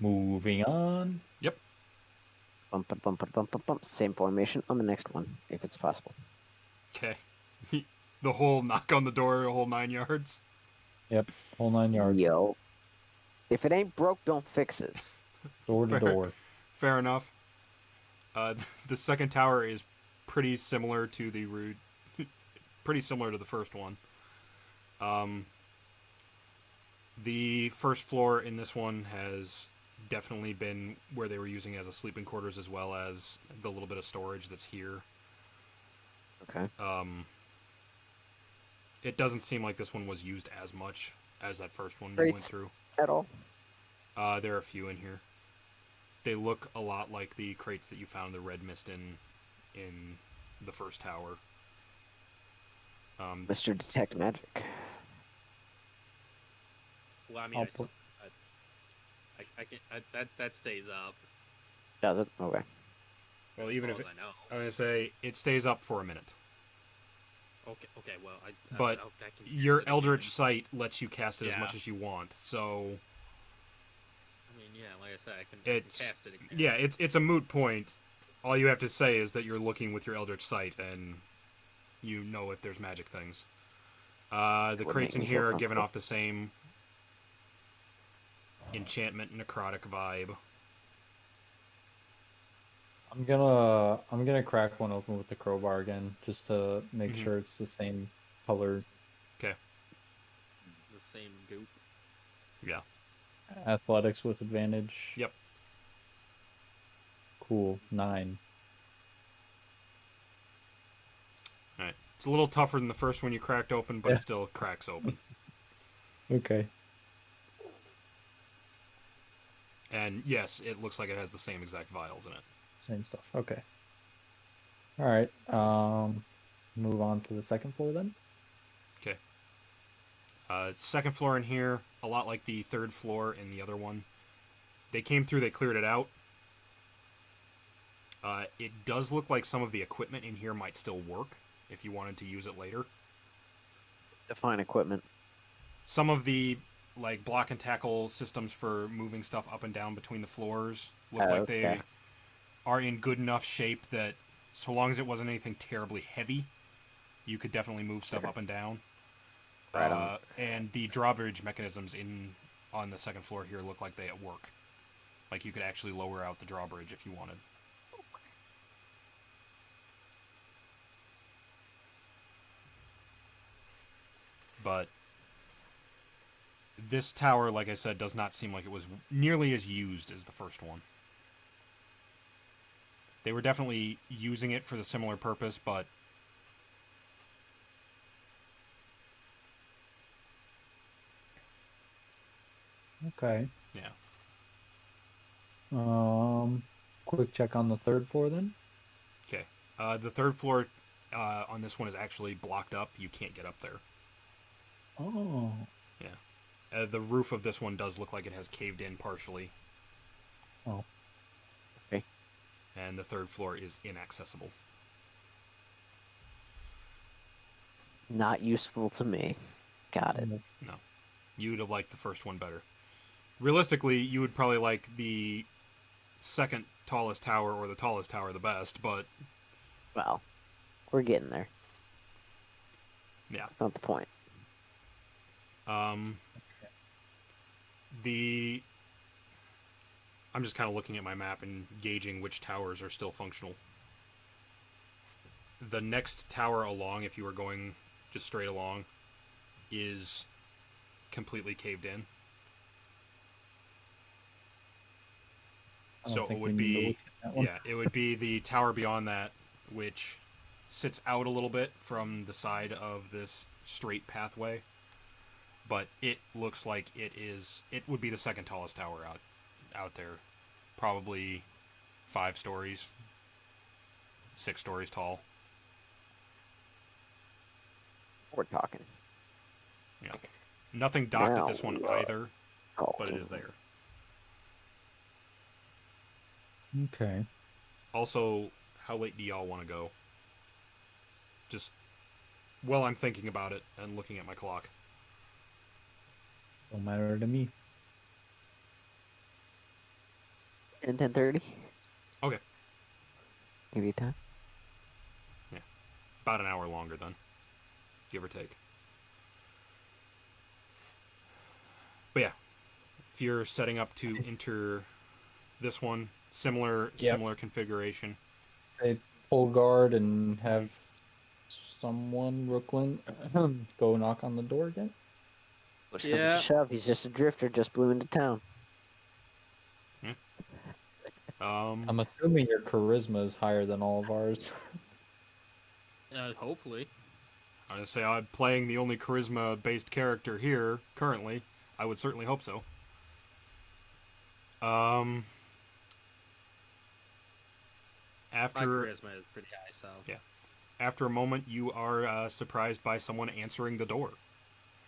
Moving on. Bump, bump, bump, bump, bump, bump. Same formation on the next one, if it's possible. Okay. The whole knock on the door, a whole 9 yards. Yep. Whole 9 yards. Yo. If it ain't broke, don't fix it. Door to Fair. door. Fair enough. The second tower is pretty similar to pretty similar to the first one. The first floor in this one has definitely been where they were using as a sleeping quarters, as well as the little bit of storage that's here. Okay. It doesn't seem like this one was used as much as that first one we went Crates. through. At all. There are a few in here. They look a lot like the crates that you found the red mist in the first tower. Mr. Detect Magic. Well, I mean, I'll I, still, I can that stays up. Does it? Okay. Well, as even far if as I know. I'm gonna say it stays up for a minute, Okay. Well, but I hope that can be your considered Eldritch even. Sight lets you cast it as Yeah. much as you want. So I mean, yeah, like I said, I can It's- cast it again. yeah, it's a moot point. All you have to say is that you're looking with your Eldritch Sight, and you know if there's magic things. The Would crates make in me feel here are giving comfortable. off the same enchantment necrotic vibe. I'm gonna crack one open with the crowbar again, just to make Mhm. sure it's the same color. The same goop. Yeah. Athletics with advantage. Yep. Cool. 9. All right. It's a little tougher than the first one you cracked open, but Yeah. it still cracks open. Okay. And yes, it looks like it has the same exact vials in it. Same stuff. Okay. All right. Move on to the second floor then. Second floor in here, a lot like the third floor in the other one. They came through, they cleared it out. It does look like some of the equipment in here might still work if you wanted to use it later. Define equipment. Some of the like block and tackle systems for moving stuff up and down between the floors look like Okay. they are in good enough shape that so long as it wasn't anything terribly heavy, you could definitely move stuff Sure. up and down. Right on. And the drawbridge mechanisms on the second floor here look like they work. Like you could actually lower out the drawbridge if you wanted. But this tower, like I said, does not seem like it was nearly as used as the first one. They were definitely using it for the similar purpose, but Okay. yeah. Quick check on the third floor then. Okay. The third floor on this one is actually blocked up. You can't get up there. Oh. Yeah. The roof of this one does look like it has caved in partially. Oh. Okay. And the third floor is inaccessible. Not useful to me. Got it. No. You would have liked the first one better. Realistically, you would probably like the second tallest tower or the tallest tower the best, but Well, we're getting there. yeah. Not the point. I'm just kind of looking at my map and gauging which towers are still functional. The next tower along, if you were going just straight along, is completely caved in. I don't So it think would we need to be, look at that one. yeah, it would be the tower beyond that, which sits out a little bit from the side of this straight pathway. But it looks like it would be the second tallest tower out there. Probably 5 stories, 6 stories tall. We're talking. Yeah. Nothing docked Now at this one we are either, but it is there. Okay. Also, how late do y'all want to go? Just while I'm thinking about it and looking at my clock. Don't matter to me. And 10:30. Okay. Give you time. About an hour longer then, give or take. But yeah, if you're setting up to enter this one, similar configuration. They pull guard and have someone, Brooklyn, go knock on the door again. Push comes to Yeah. shove. He's just a drifter. Just blew into town. I'm assuming your charisma is higher than all of ours. Hopefully. I would say I'm playing the only charisma-based character here currently. I would certainly hope so. My After charisma is pretty high, so. Yeah. After a moment, you are surprised by someone answering the door.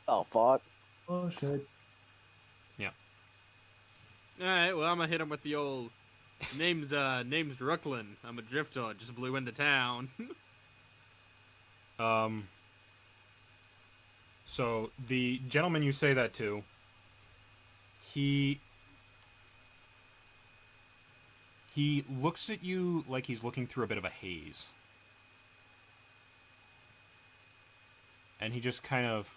Oh fuck. Oh shit. Alright, well, I'm gonna hit him with the old. Name's Brooklyn. I'm a drifter. Just blew into town. So the gentleman you say that to, he looks at you like he's looking through a bit of a haze. And he just kind of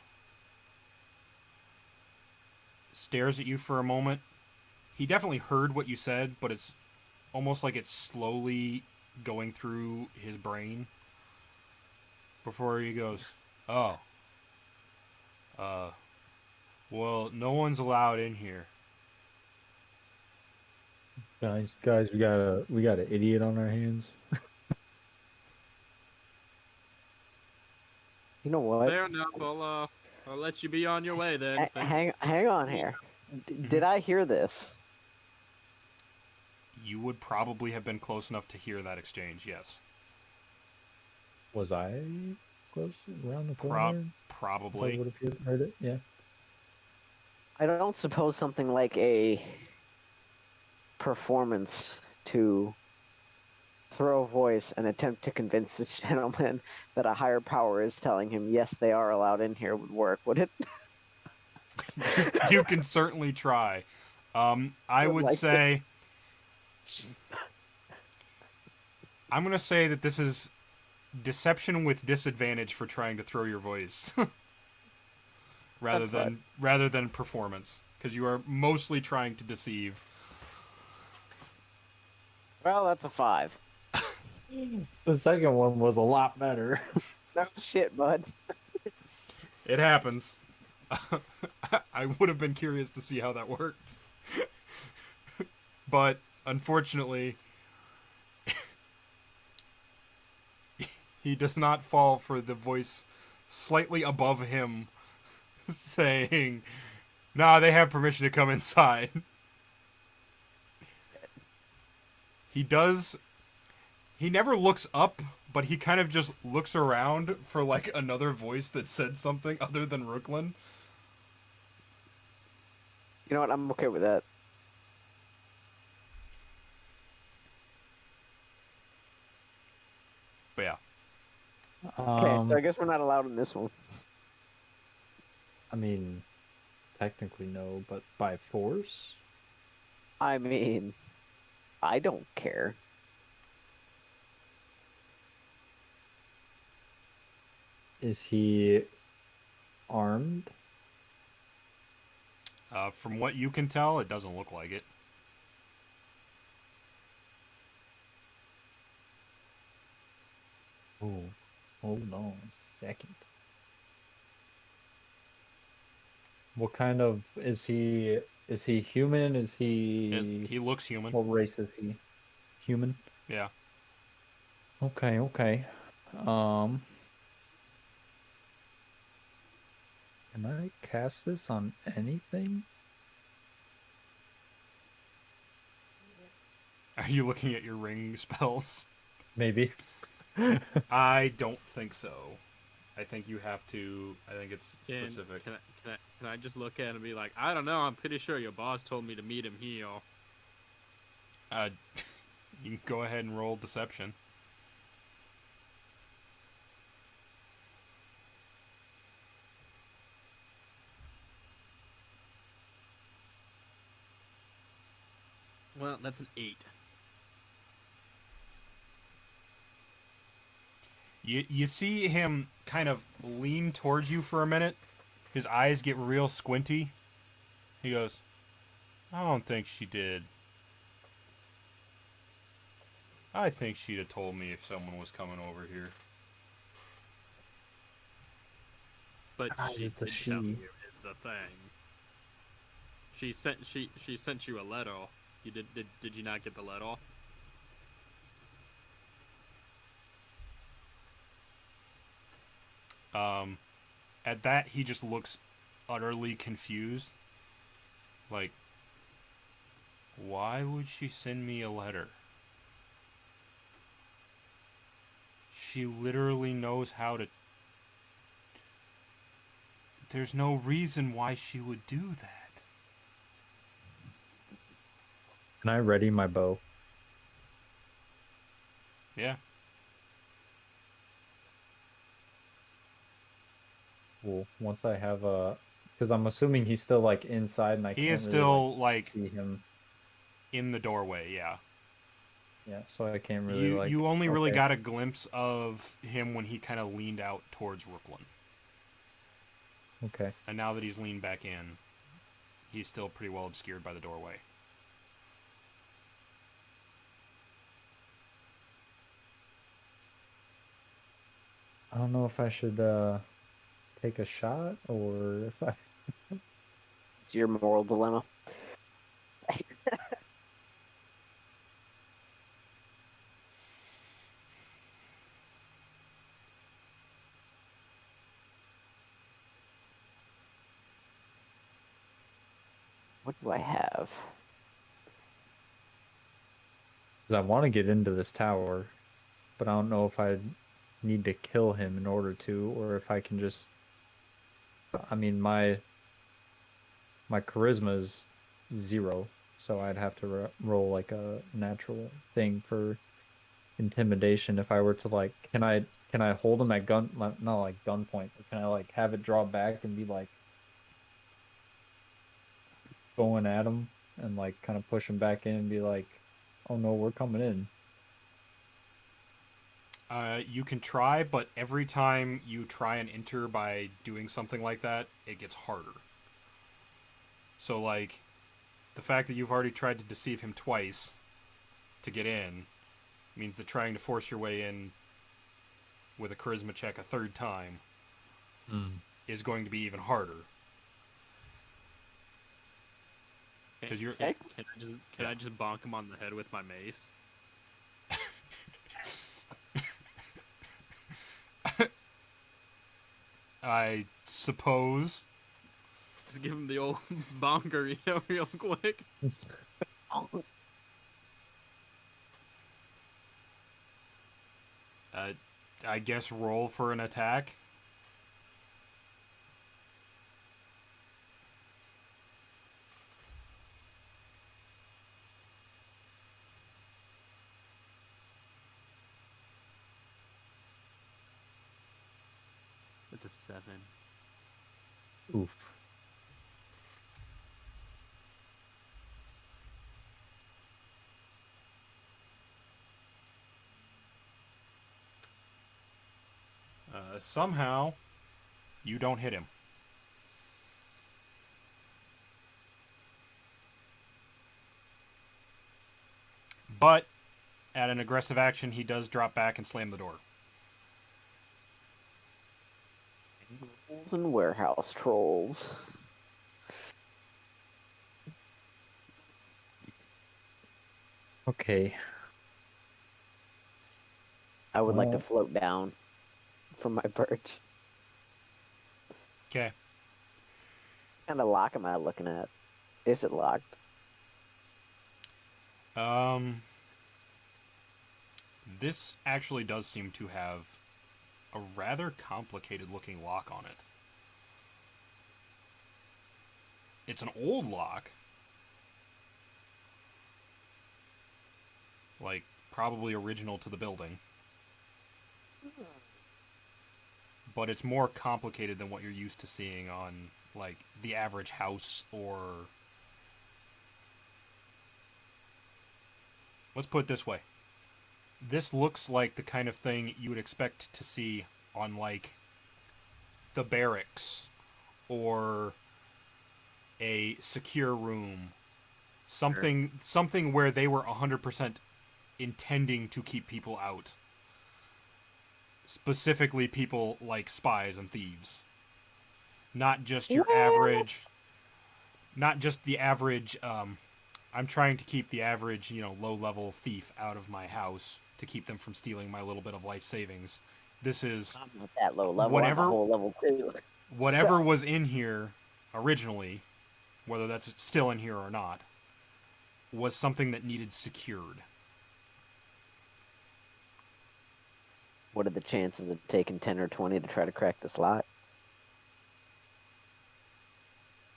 stares at you for a moment. He definitely heard what you said, but it's almost like it's slowly going through his brain before he goes, "Oh. Well, no one's allowed in here." Guys, we got an idiot on our hands. You know what? Fair enough. I'll let you be on your way then. Thanks. Hang on here. Did I hear this? You would probably have been close enough to hear that exchange, yes. Was I close around the corner? I Probably. would have heard it. Yeah. I don't suppose something like a performance to throw a voice and attempt to convince this gentleman that a higher power is telling him yes, they are allowed in here would work, would it? You can certainly try. I Would would like to. say I'm gonna say that this is deception with disadvantage for trying to throw your voice, That's fine. rather than performance, because you are mostly trying to deceive. Well, that's a 5. The second one was a lot better. No shit, bud. It happens. I would have been curious to see how that worked, but unfortunately, he does not fall for the voice slightly above him saying, "Nah, they have permission to come inside." He does. He never looks up, but he kind of just looks around for like another voice that said something other than Rooklyn. You know what? I'm okay with that. But yeah, Okay, so I guess we're not allowed in this one. I mean, technically no, but by force? I mean, I don't care. Is he armed? from what you can tell, it doesn't look like it. Oh, hold on a second. What kind of is he? Is he human? Is he? He looks human. What race is he? Human. Yeah. Okay, okay. Can I cast this on anything? Are you looking at your ring spells? Maybe. I don't think so. I think you have to. I think it's Can, specific. can I just look at it and be like, I don't know, I'm pretty sure your boss told me to meet him here. You can go ahead and roll deception. Well, that's an 8. You see him kind of lean towards you for a minute. His eyes get real squinty. He goes, "I don't think she did. I think she'd have told me if someone was coming over here." But she it's a did tell she. you is the thing. She sent you a letter. You did you not get the letter? At that, he just looks utterly confused. Like, why would she send me a letter? She literally knows how to. There's no reason why she would do that. Can I ready my bow? Yeah. Well, once I have a, because I'm assuming he's still like inside, and I He can't is really still, like see him. in the doorway, yeah. Yeah, so I can't really You only really okay. got a glimpse of him when he kind of leaned out towards Rooklyn. Okay. And now that he's leaned back in, he's still pretty well obscured by the doorway. I don't know if I should take a shot or if I. It's your moral dilemma. What do I have? Because I want to get into this tower, but I don't know if I need to kill him in order to, or if I can just. I mean, my charisma is 0, so I'd have to roll like a natural thing for intimidation if I were to like, can I hold him at not like gunpoint, but can I like have it draw back and be like going at him and like kind of push him back in and be like, oh no, we're coming in. You can try, but every time you try and enter by doing something like that, it gets harder. So, like, the fact that you've already tried to deceive him twice to get in means that trying to force your way in with a charisma check a third time is going to be even harder. Because you're. Can I just bonk him on the head with my mace? I suppose. Just give him the old bonker, you know, real quick. I guess roll for an attack. It's a 7. Oof. Somehow, you don't hit him. But, at an aggressive action, he does drop back and slam the door. Trolls and warehouse trolls. Okay. I would like to Well- float down from my perch. Okay. What kind of lock am I looking at? Is it locked? This actually does seem to have a rather complicated looking lock on it. It's an old lock. Like, probably original to the building. But it's more complicated than what you're used to seeing on, like, the average house or... Let's put it this way. This looks like the kind of thing you would expect to see on, like, the barracks or a secure room. Something where they were 100% intending to keep people out. Specifically people like spies and thieves. Not just your average... Not just the average... I'm trying to keep the average, low-level thief out of my house to keep them from stealing my little bit of life savings. This is I'm not that low level. Whatever- I'm a whole level 2. whatever was in here originally, whether that's still in here or not, was something that needed secured. What are the chances of taking 10 or 20 to try to crack this lock?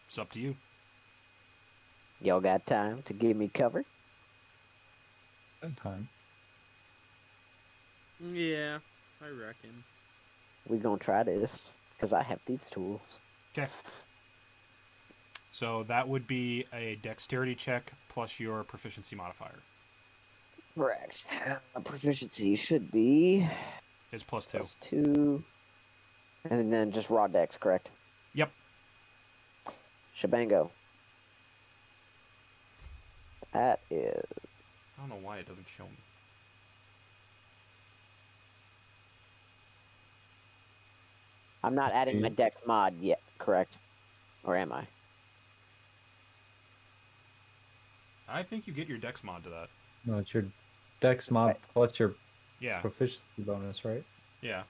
It's up to you. Y'all got time to give me cover? Time. Yeah, I reckon. We gonna try this, because I have thieves' tools. Okay. So that would be a dexterity check plus your proficiency modifier. Correct. Proficiency should be Is +2. +2. And then just raw dex, correct? Yep. Shabango. That is... I don't know why it doesn't show me. I'm not adding my dex mod yet, correct? Or am I? I think you get your dex mod to that. No, it's your dex mod plus your Yeah. proficiency bonus, right? Yeah.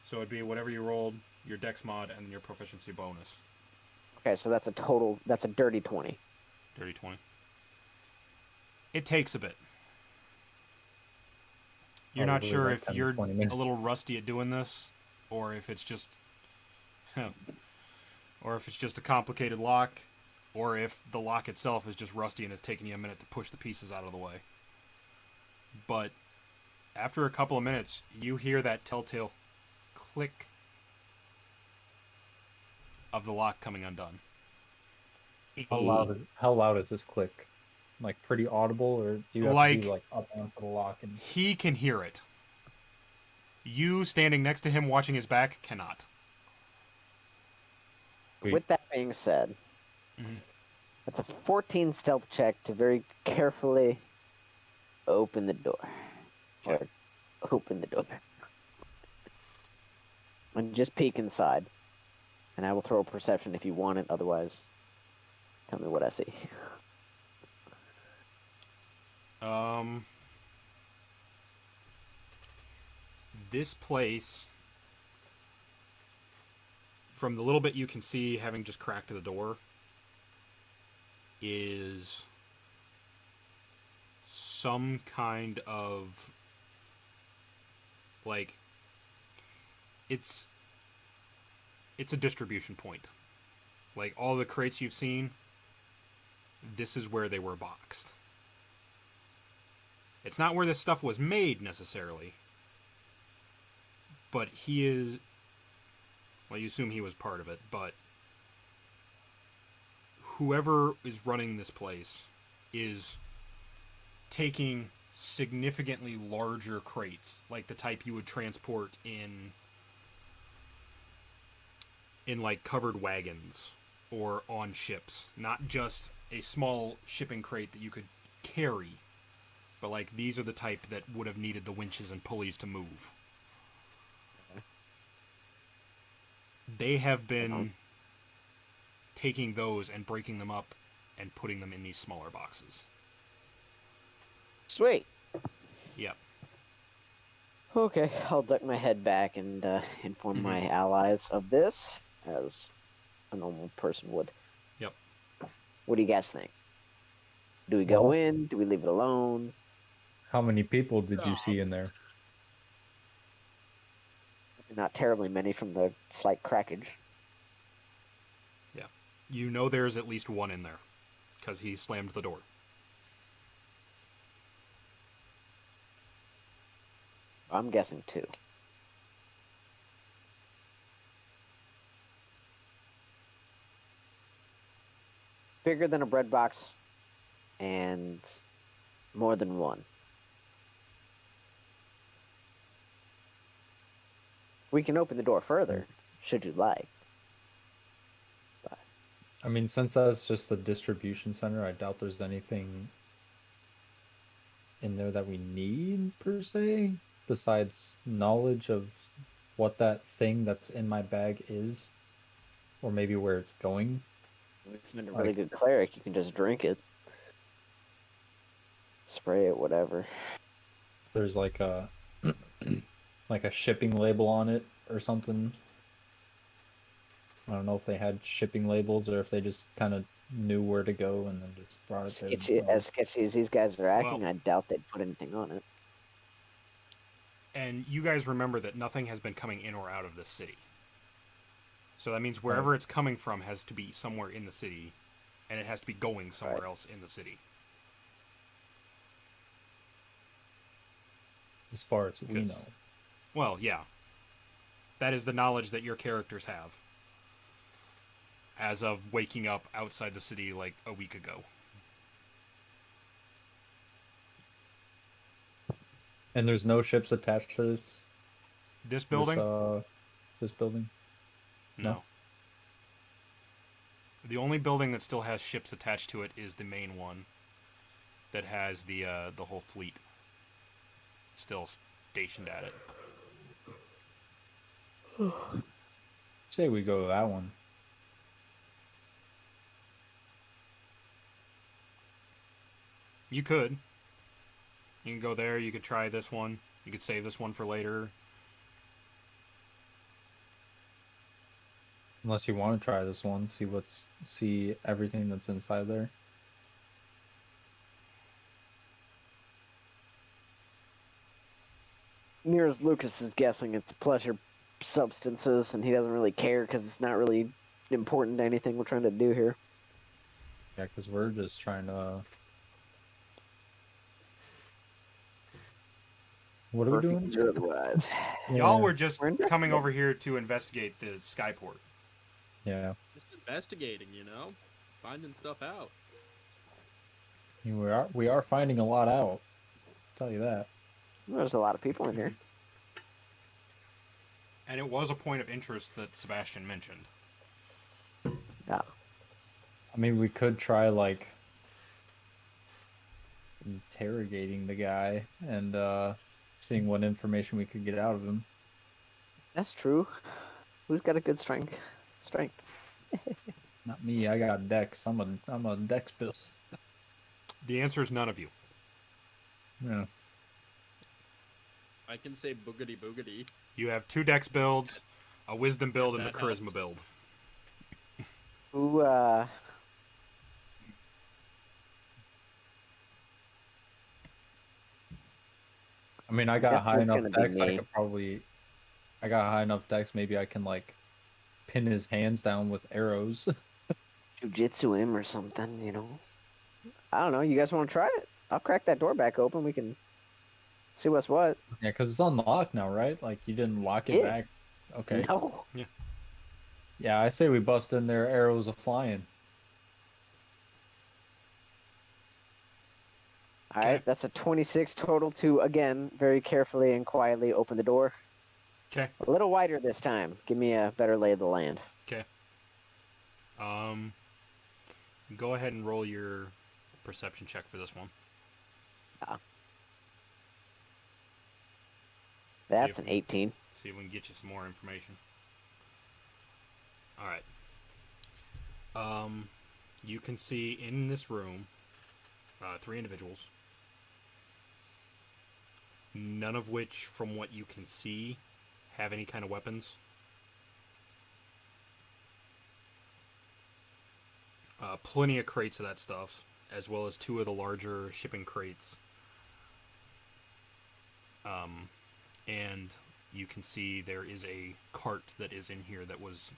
So it'd be whatever you rolled, your dex mod, and your proficiency bonus. Okay, so that's a total... That's a dirty 20. Dirty 20. It takes a bit. You're not Probably sure like if 10 to you're 20 a minutes. little rusty at doing this, or if it's just... or if it's just a complicated lock, or if the lock itself is just rusty and it's taking you a minute to push the pieces out of the way. but after a couple of minutes, you hear that telltale click of the lock coming undone. How loud is this click? Like pretty audible, or do you have to be Like, like up onto the lock and he can hear it. You standing next to him watching his back cannot. wait? With that being said, Mhm. that's a 14 stealth check to very carefully open the door. Okay. Or open the door. And just peek inside. And I will throw a perception if you want it, otherwise, tell me what I see. This place, from the little bit you can see, having just cracked the door, is some kind of like it's a distribution point. Like all the crates you've seen, this is where they were boxed. It's not where this stuff was made necessarily, but he is, well, you assume he was part of it, but whoever is running this place is taking significantly larger crates, like the type you would transport in like covered wagons or on ships, not just a small shipping crate that you could carry, but like these are the type that would have needed the winches and pulleys to move. They have been taking those and breaking them up and putting them in these smaller boxes. Sweet. Yep. Okay, I'll duck my head back and inform my allies of this, as a normal person would. Yep. What do you guys think? Do we go Well, in? Do we leave it alone? how many people did you see in there? Not terribly many from the slight crackage. Yeah. You know there's at least one in there, because he slammed the door. I'm guessing two. Bigger than a bread box, and more than one. We can open the door further, should you like. I mean, since that's just a distribution center, I doubt there's anything in there that we need per se, besides knowledge of what that thing that's in my bag is, or maybe where it's going. If you find a really good cleric, you can just drink it. Spray it, whatever. There's like a like a shipping label on it or something. I don't know if they had shipping labels or if they just kind of knew where to go and then just brought it there. Sketchy, as sketchy as these guys are acting, Well, I doubt they'd put anything on it. And you guys remember that nothing has been coming in or out of this city. So that means wherever it's coming from has to be somewhere in the city, and it has to be going somewhere else in the city. As far as we Because- know. Well, yeah. That is the knowledge that your characters have. As of waking up outside the city like a week ago. And there's no ships attached to this This building? this building? No. The only building that still has ships attached to it is the main one that has the whole fleet still stationed at it. Say we go to that one. You could. You can go there, you could try this one. You could save this one for later. Unless you want to try this one, see everything that's inside there. Near as Lucas is guessing, it's pleasure substances, and he doesn't really care because it's not really important to anything we're trying to do here. Yeah, because we're just trying to What are we doing? Workings or otherwise. Y'all were just We're coming investigating. over here to investigate the skyport. Yeah. Just investigating, finding stuff out. We are finding a lot out. I'll tell you that. There's a lot of people in here. And it was a point of interest that Sebastian mentioned. Yeah. I mean, we could try like interrogating the guy and seeing what information we could get out of him. That's true. Who's got a good strength? Not me. I got Dex. I'm a Dex build. The answer is none of you. Yeah. I can say boogity boogity. You have 2 dex builds, a wisdom build, and the That charisma helps. build. Who I mean, I got Guess high that's enough gonna be Dex. I me. could probably. I got high enough Dex. Maybe I can like pin his hands down with arrows. jujitsu him or something, I don't know. You guys want to try it? I'll crack that door back open. We can see what's what. Yeah, because it's unlocked now, right? Like you didn't lock it Yeah. back. Okay. No. Yeah, I say we bust in there. Arrows are flying. All right, Okay. that's a 26 total to, again, very carefully and quietly open the door. Okay. A little wider this time. Give me a better lay of the land. Okay. Go ahead and roll your perception check for this one. That's if an we- 18. See if we can get you some more information. All right. You can see in this room 3 individuals. None of which, from what you can see, have any kind of weapons. Plenty of crates of that stuff, as well as 2 of the larger shipping crates. And you can see there is a cart that is in here that was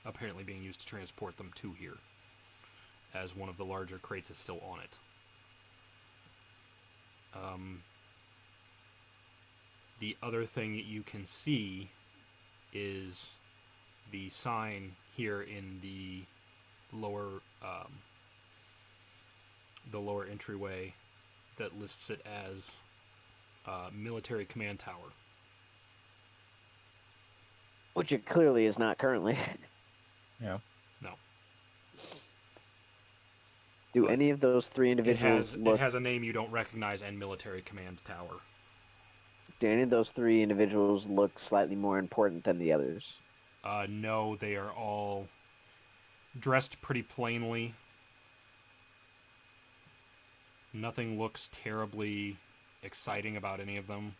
apparently being used to transport them to here, as one of the larger crates is still on it. The other thing that you can see is the sign here in the lower entryway that lists it as military command tower. Which it clearly is not currently. Yeah. No, Do But any of those 3 it individuals look? has a name you don't recognize and military command tower. Do any of those 3 individuals look slightly more important than the others? No, they are all dressed pretty plainly. Nothing looks terribly exciting about any of them.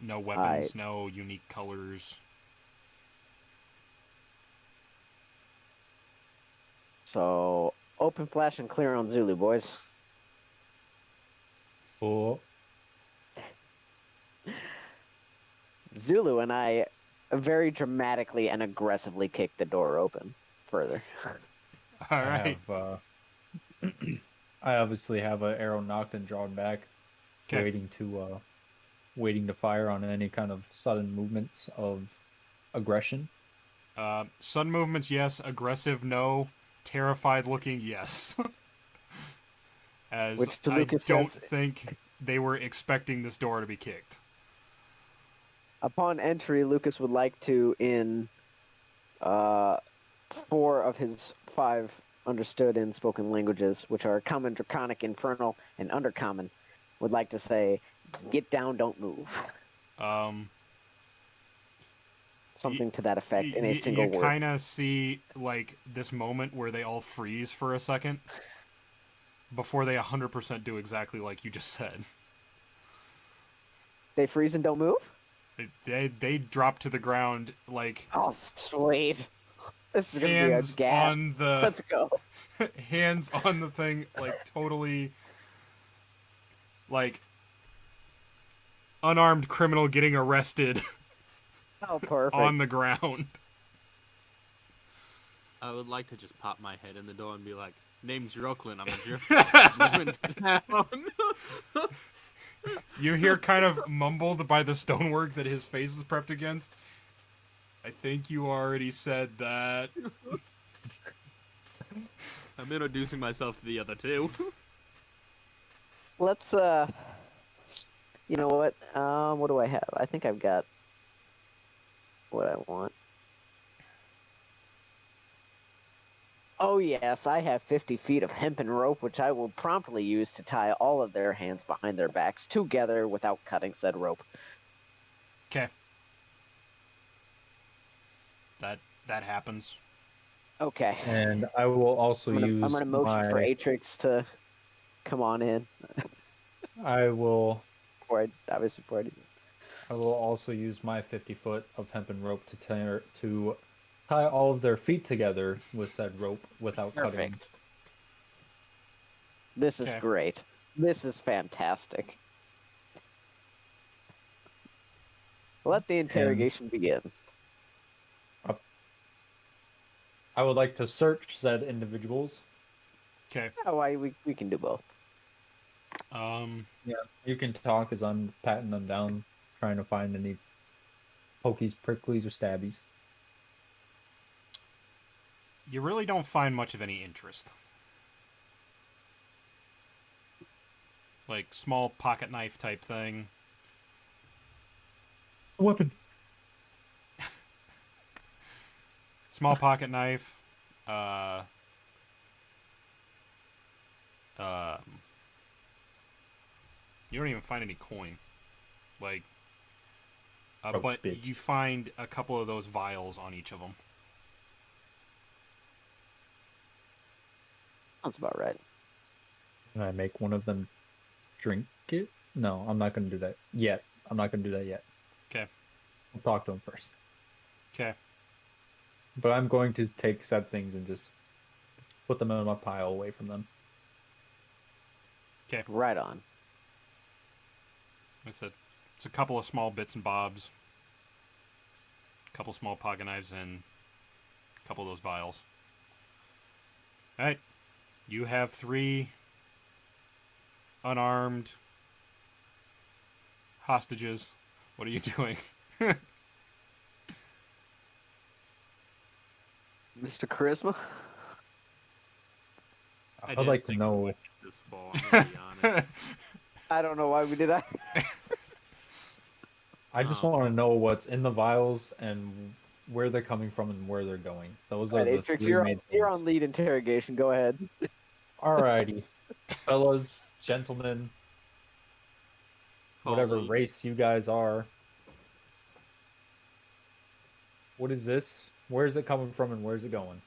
No weapons, no unique colors. So open flash and clear on Zulu, boys. Oh. Zulu and I very dramatically and aggressively kicked the door open further. All right. I obviously have an arrow knocked and drawn back, 'Kay. waiting to fire on any kind of sudden movements of aggression. Sudden movements, yes. Aggressive, no. Terrified looking, yes. As Which I Lucas don't says- think they were expecting this door to be kicked. Upon entry, Lucas would like to, in 4 of his 5 understood and spoken languages, which are Common, Draconic, Infernal, and Undercommon, would like to say, "Get down, don't move." Something to that effect in a single you word. kind of see like this moment where they all freeze for a second before they 100% do exactly like you just said. They freeze and don't move? They drop to the ground like Oh, sweet. This is going to be a hands gap. on the Let's go. hands on the thing, like totally like unarmed criminal getting arrested Oh, perfect. on the ground. I would like to just pop my head in the door and be like, "Name's Roklin. I'm a drifter. Moving to town." You hear kind of mumbled by the stonework that his face is prepped against. I think you already said that. I'm introducing myself to the other two. Let's you know what? What do I have? I think I've got what I want. Oh yes, I have 50 feet of hempen rope, which I will promptly use to tie all of their hands behind their backs together without cutting said rope. Okay. That happens. Okay. And I will also I'm use gonna motion for my. Atrix to come on in. I will. Before I do. I will also use my 50 foot of hempen rope to tie all of their feet together with said rope without cutting. Perfect. This is Okay. great. This is fantastic. Let the interrogation begin. I would like to search said individuals. Okay. Oh, we can do both. Yeah, you can talk as I'm patting them down, trying to find any pokies, pricklies, or stabbies. You really don't find much of any interest. Like small pocket knife type thing. A weapon. Small pocket knife. You don't even find any coin. Like, Oh, but bitch. you find a couple of those vials on each of them. That's about right. Can I make one of them drink it? No, I'm not going to do that yet. I'm not going to do that yet. Okay. I'll talk to him first. Okay. But I'm going to take said things and just put them in my pile away from them. Okay. Right on. Like I said, it's a couple of small bits and bobs. A couple small pocket knives and a couple of those vials. Alright. You have 3 unarmed hostages. What are you doing? Mr. Charisma? I'd didn't like to think know. we went this far, I'm gonna be honest. I don't know why we did that. I just Oh. want to know what's in the vials and where they're coming from and where they're going. Those are Right, the Atrix, 3 main you're things. on lead interrogation. Go ahead. Alrighty, fellas, gentlemen, whatever Holy. race you guys are. What is this? Where is it coming from and where's it going?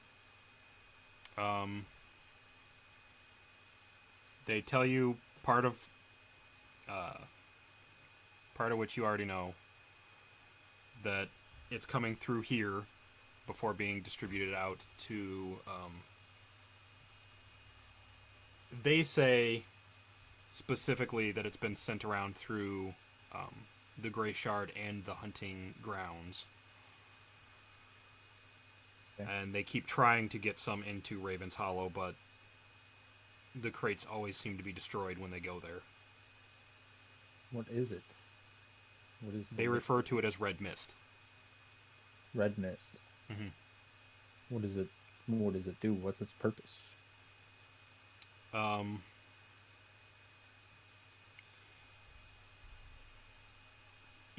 They tell you part of which you already know, that it's coming through here before being distributed out to. They say specifically that it's been sent around through the Grey Shard and the hunting grounds. Okay. And they keep trying to get some into Raven's Hollow, but the crates always seem to be destroyed when they go there. What is it? What is They refer to it as red mist. red mist? Mhm. What is it? What does it do? What's its purpose?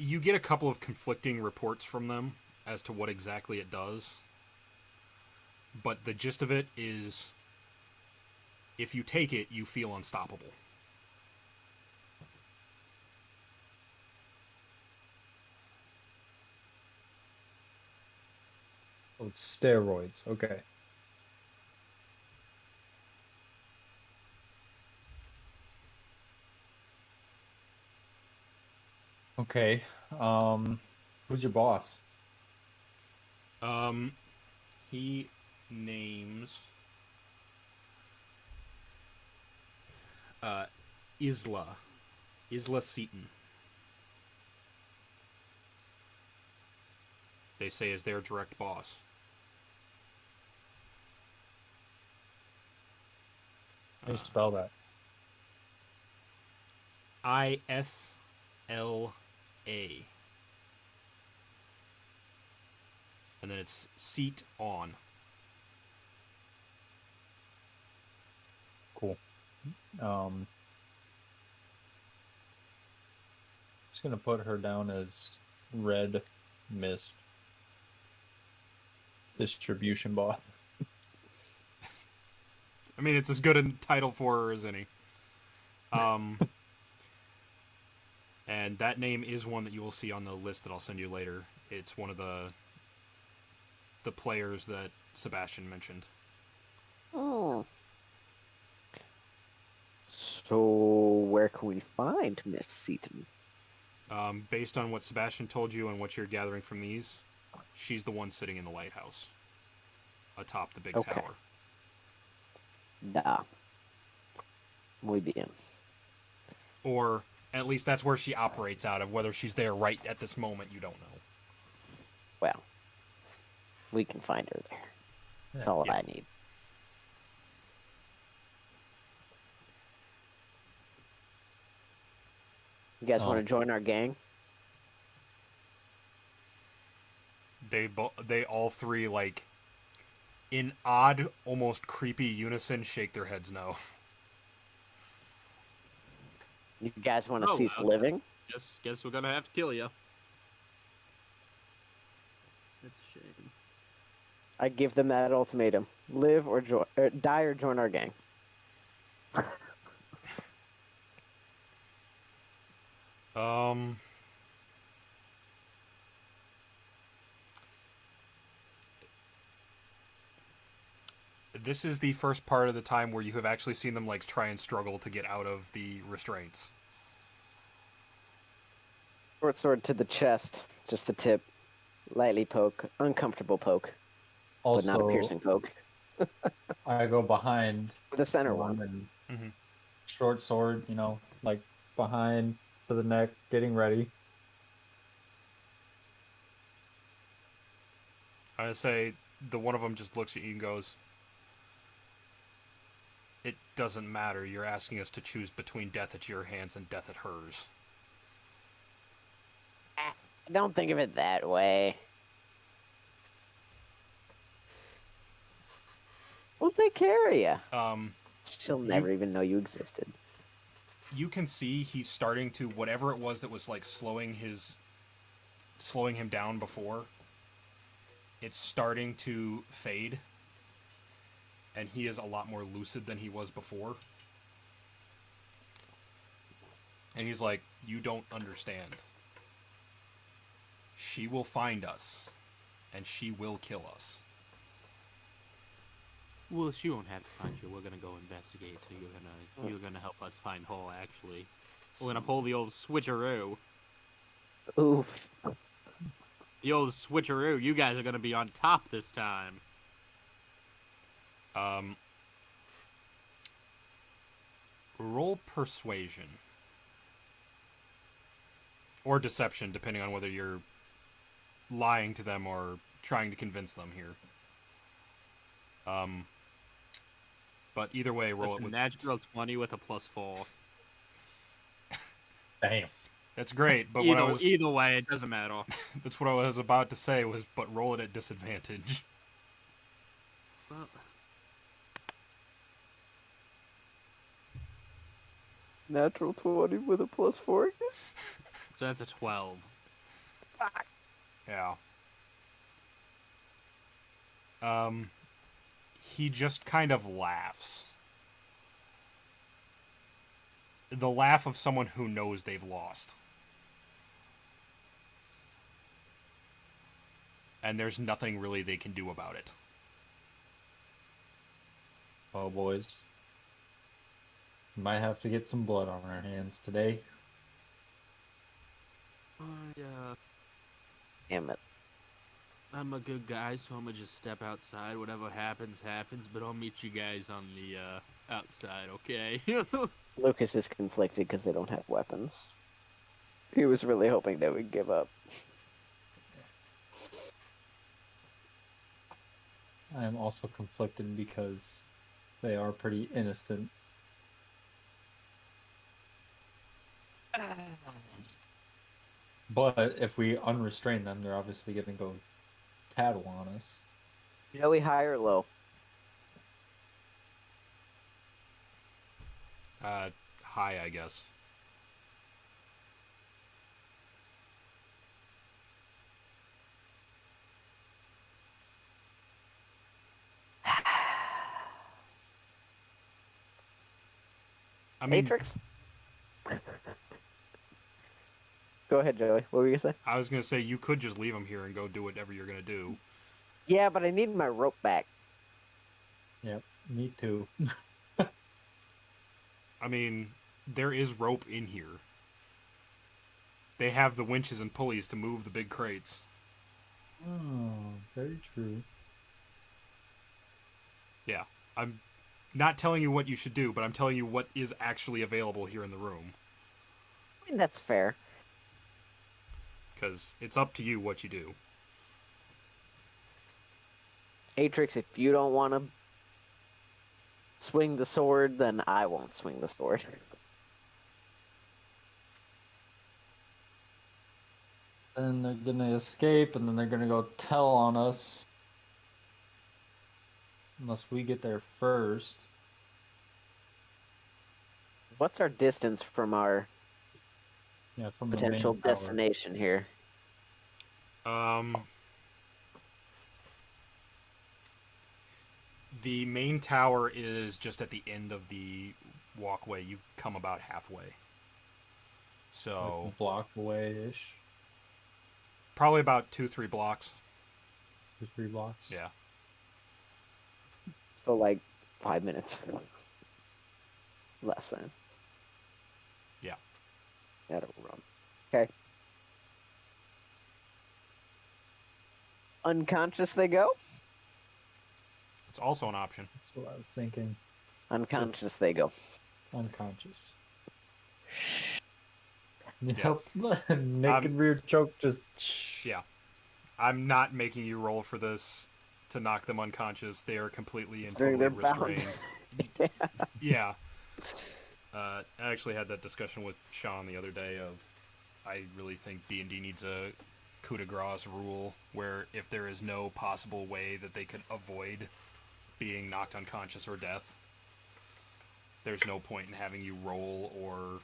You get a couple of conflicting reports from them as to what exactly it does. But the gist of it is, if you take it, you feel unstoppable. Oh, it's steroids. Okay. Okay. Who's your boss? He names Isla Seaton. They say is their direct boss. How do you spell that? ISLA L-A. And then it's seat on. Cool. Just gonna put her down as red mist distribution boss. I mean, it's as good a title for her as any. And that name is one that you will see on the list that I'll send you later. It's one of the players that Sebastian mentioned. Oh. So where can we find Miss Seaton? Based on what Sebastian told you and what you're gathering from these, she's the one sitting in the lighthouse atop the big Okay. tower. Da. Muy bien. Or at least that's where she operates out of. Whether she's there right at this moment, you don't know. Well, we can find her there. That's Yeah. all Yeah. I need. You guys want to join our gang? They all three, like, in odd, almost creepy unison, shake their heads no. You guys want to Oh, cease well, living? Guess we're gonna have to kill you. It's a shame. I give them that ultimatum: live or die or join our gang. This is the first part of the time where you have actually seen them, like, try and struggle to get out of the restraints. Short sword to the chest, just the tip. Lightly poke, uncomfortable poke, but not a Also, piercing poke. I go behind The center one one. and Mhm. short sword, like behind to the neck, getting ready. I say the one of them just looks at you and goes, "It doesn't matter. You're asking us to choose between death at your hands and death at hers." Don't think of it that way. We'll take care of you. She'll never even know you existed. You can see he's starting to, whatever it was that was, like, slowing him down before, it's starting to fade, and he is a lot more lucid than he was before. And he's like, "You don't understand. She will find us, and she will kill us." Well, she won't have to find you. We're gonna go investigate. So you're gonna help us find her. Actually, we're gonna pull the old switcheroo. Ooh. The old switcheroo. You guys are gonna be on top this time. Roll persuasion. Or deception, depending on whether you're lying to them or trying to convince them here. But either way, roll That's it a with... natural 20 with a +4. Damn. That's great, but Either way, it doesn't matter. that's what I was about to say was, but roll it at disadvantage. Well, Natural 20 with a +4 again? so that's a 12. Yeah. He just kind of laughs. The laugh of someone who knows they've lost. And there's nothing really they can do about it. Oh, boys. Might have to get some blood on our hands today. Damn it. I'm a good guy, so I'm gonna just step outside. Whatever happens, happens. But I'll meet you guys on the outside, okay? Lucas is conflicted because they don't have weapons. He was really hoping they would give up. I am also conflicted because they are pretty innocent. But if we unrestrain them, they're obviously going to go tattle on us. Joey, high or low? High, I guess. I mean, Matrix? Go ahead, Joey. What were you gonna say? I was gonna say you could just leave them here and go do whatever you're gonna do. Yeah, but I need my rope back. Yep, me too. I mean, there is rope in here. They have the winches and pulleys to move the big crates. Oh, very true. Yeah, I'm not telling you what you should do, but I'm telling you what is actually available here in the room. I mean, that's fair. Because it's up to you what you do. Atrix, if you don't want to swing the sword, then I won't swing the sword. Then they're gonna escape, and then they're gonna go tell on us. Unless we get there first. What's our distance from our Yeah, from potential the main tower. destination here? The main tower is just at the end of the walkway. You come about halfway. So Like a block away-ish. probably about 2-3 blocks. 2-3 blocks. Yeah. So, like, 5 minutes. Less than. Yeah. That'll run. Okay. Unconscious they go? It's also an option. That's what I was thinking. Unconscious they go. Unconscious. Yeah. Yep. Naked rear choke just. Yeah. I'm not making you roll for this to knock them unconscious. They are completely and Considering totally they're bound. restrained. Yeah. I actually had that discussion with Sean the other day of I really think D&D needs a coup de grace rule where if there is no possible way that they could avoid being knocked unconscious or death, there's no point in having you roll or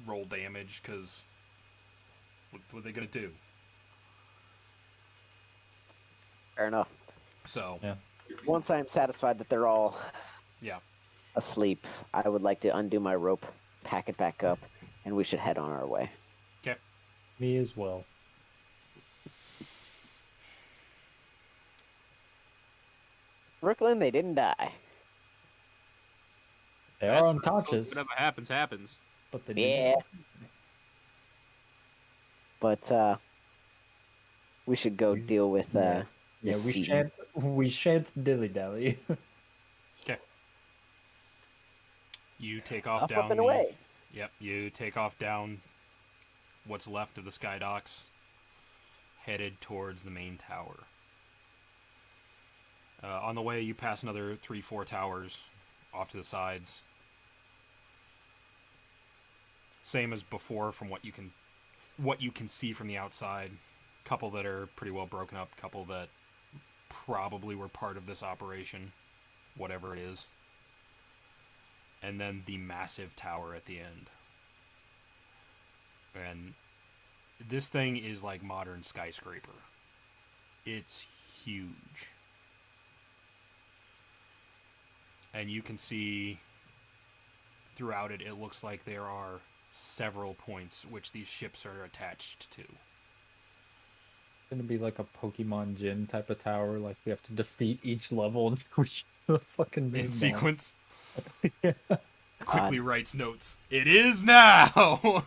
roll damage because what are they going to do? Fair enough. So, Yeah. Once I'm satisfied that they're all yeah. asleep, I would like to undo my rope, pack it back up, and we should head on our way. Okay. Me as well. Brooklyn, they didn't die. They are unconscious, Whatever happens, happens. but they Yeah. didn't. But we should go deal with Yeah, Miss we Seaton. shan't dilly dally. Okay. You take off Up, down up and the... away. Yep, you take off down what's left of the sky docks, headed towards the main tower. On the way, you pass another 3-4 towers off to the sides. Same as before, from what you can see from the outside. Couple that are pretty well broken up. Couple that probably were part of this operation, whatever it is. And then the massive tower at the end. And this thing is like modern skyscraper. It's huge. And you can see throughout it, it looks like there are several points which these ships are attached to. It's gonna be like a Pokemon gym type of tower. Like we have to defeat each level and reach the fucking main In boss. sequence. Yeah. Quickly writes notes. It is now.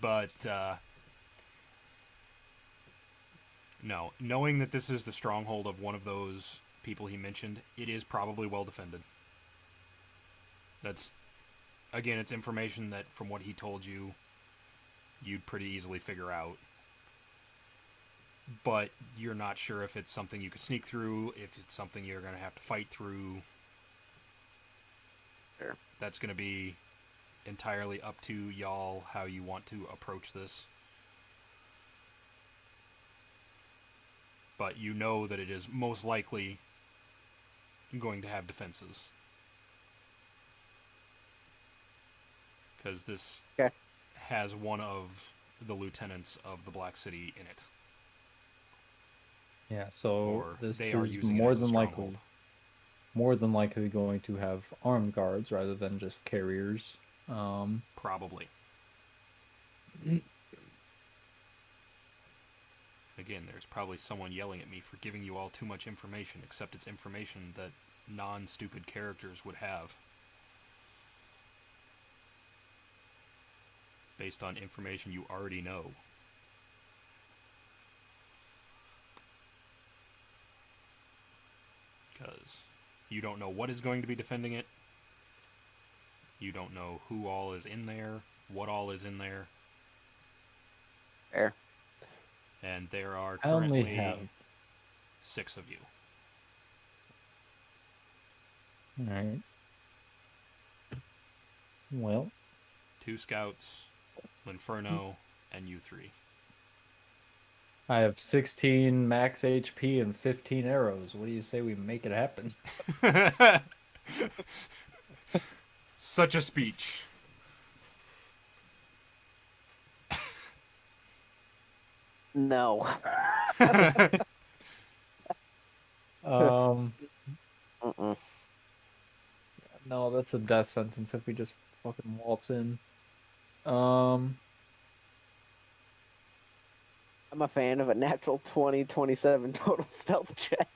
But no, knowing that this is the stronghold of one of those people he mentioned, it is probably well defended. That's, again, it's information that from what he told you, you'd pretty easily figure out. But you're not sure if it's something you could sneak through, if it's something you're going to have to fight through. Sure. That's going to be entirely up to y'all how you want to approach this. But you know that it is most likely going to have defenses. Because this Okay. has one of the lieutenants of the Black City in it. Yeah, so Or this they are is using it more as a than stronghold. likely going to have armed guards rather than just carriers. Probably. Again, there's probably someone yelling at me for giving you all too much information, except it's information that non-stupid characters would have. Based on information you already know. Because you don't know what is going to be defending it. You don't know who all is in there, what all is in there. Fair. And there are I only currently have 6 of you. all right. Well, 2 scouts, Linferno, and you 3. I have 16 max HP and 15 arrows. What do you say we make it happen? Such a speech. No. Um, Mm-mm. no, that's a death sentence if we just fucking waltz in. Um, I'm a fan of a natural 20, 27 total stealth check.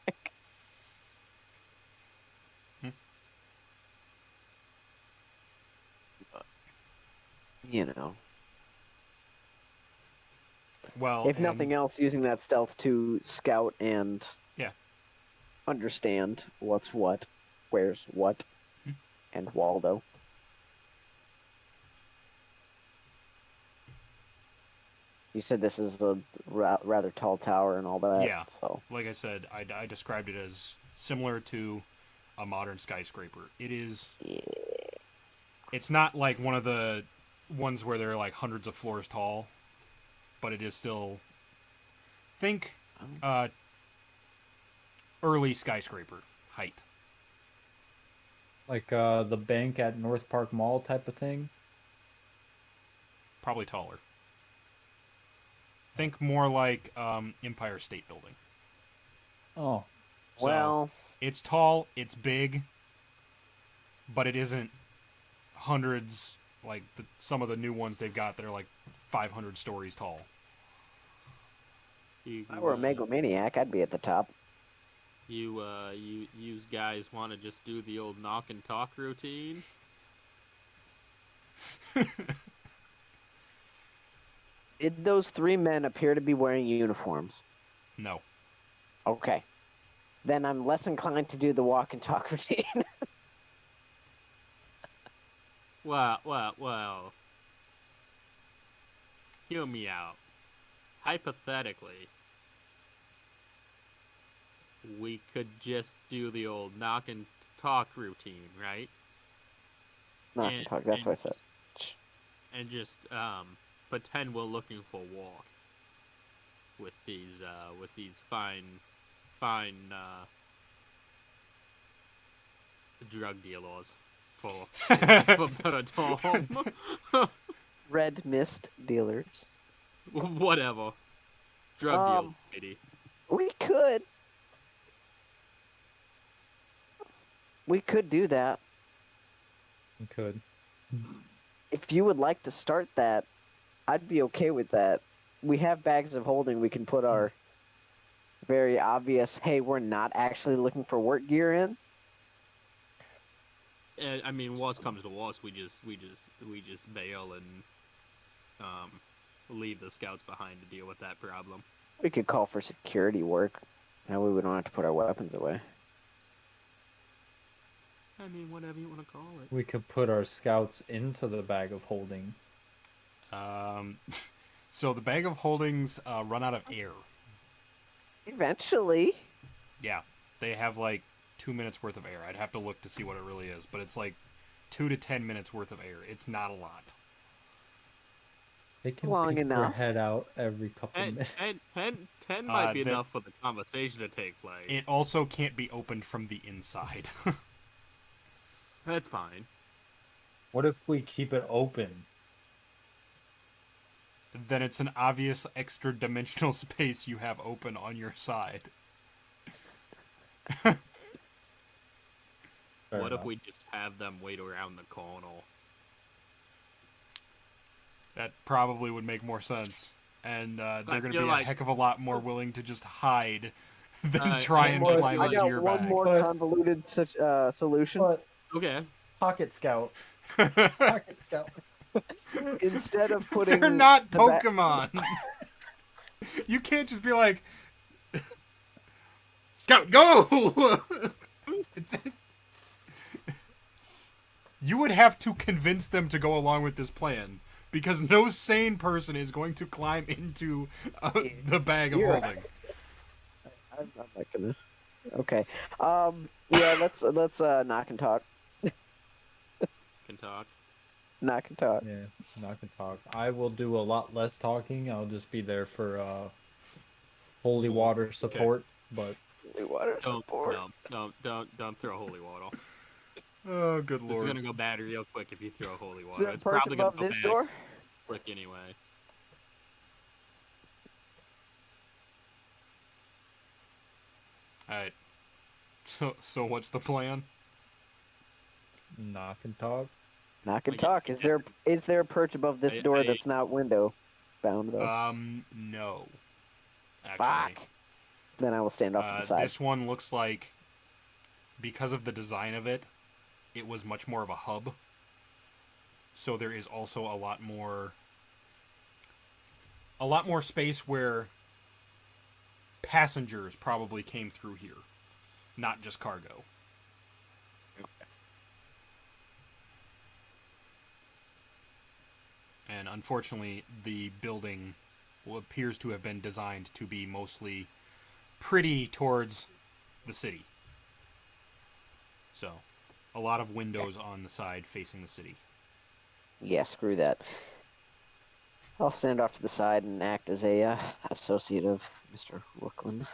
You know, Well, if nothing else, using that stealth to scout and Yeah. understand what's what, where's what, Hmm. and Waldo. You said this is a rather tall tower and all that. Yeah. So like I said, I described it as similar to a modern skyscraper. It is. yeah. It's not like one of the ones where they're like hundreds of floors tall, but it is still. Think early skyscraper height. like the bank at North Park Mall type of thing. Probably taller. Think more like Empire State Building. Oh, So, Well, it's tall, it's big, but it isn't hundreds like some of the new ones they've got that are like 500 stories tall. You, if I were a megalomaniac, I'd be at the top. you guys want to just do the old knock and talk routine? Did those 3 men appear to be wearing uniforms? No. Okay. Then I'm less inclined to do the walk and talk routine. Well. Hear me out. Hypothetically, we could just do the old knock and talk routine, right? Knock and talk, that's what I said. And just pretend we're looking for walk with these fine drug dealers for better term. Red mist dealers. Whatever. Drug deal, lady. We could. We could do that. you could. If you would like to start that, I'd be okay with that. We have bags of holding we can put our very obvious, hey, we're not actually looking for work gear in. I mean, worst comes to worst, we just bail and leave the scouts behind to deal with that problem. We could call for security work. That way we don't have to put our weapons away. I mean, whatever you want to call it. We could put our scouts into the bag of holding. So the bag of holdings run out of air. Eventually. Yeah, they have like 2 minutes worth of air. I'd have to look to see what it really is, but it's like 2 to 10 minutes worth of air. It's not a lot. They can Long peek their enough. head out every couple minutes. 10 might be that- enough for the conversation to take place. It also can't be opened from the inside. That's fine. What if we keep it open? Then it's an obvious extra dimensional space you have open on your side. Fair What enough. if we just have them wait around the corner? That probably would make more sense. And they're going to be feel a like- heck of a lot more willing to just hide than I- try I- and Well, climb I into got your one bag. more But- convoluted solution. But Okay. Pocket Scout. Pocket Scout. Instead of putting They're not the ba- Pokemon. You can't just be like, Scout, go! It's- You would have to convince them to go along with this plan, because no sane person is going to climb into the bag of You're- holding. I'm not gonna. Okay. Yeah. Let's knock and talk. Can talk. Knock and talk. Yeah, not gonna talk. I will do a lot less talking. I'll just be there for holy water support. But Water Don't, support. don't throw holy water. Oh, good This is lord. gonna go bad real quick if you throw holy Is water. there a It's perch probably gonna above go this bad door? quick anyway. Alright. So what's the plan? knock and talk. Knock and Like, talk. Is there a perch above this door I- that's not window bound though? No. Actually. Fuck. Then I will stand off to the side. This one looks like, because of the design of it, it was much more of a hub. So there is also a lot more space where passengers probably came through here, not just cargo. And unfortunately, the building appears to have been designed to be mostly pretty towards the city. So, a lot of windows on the side facing the city. Yeah, screw that. I'll stand off to the side and act as a associate of Mr. Rookland.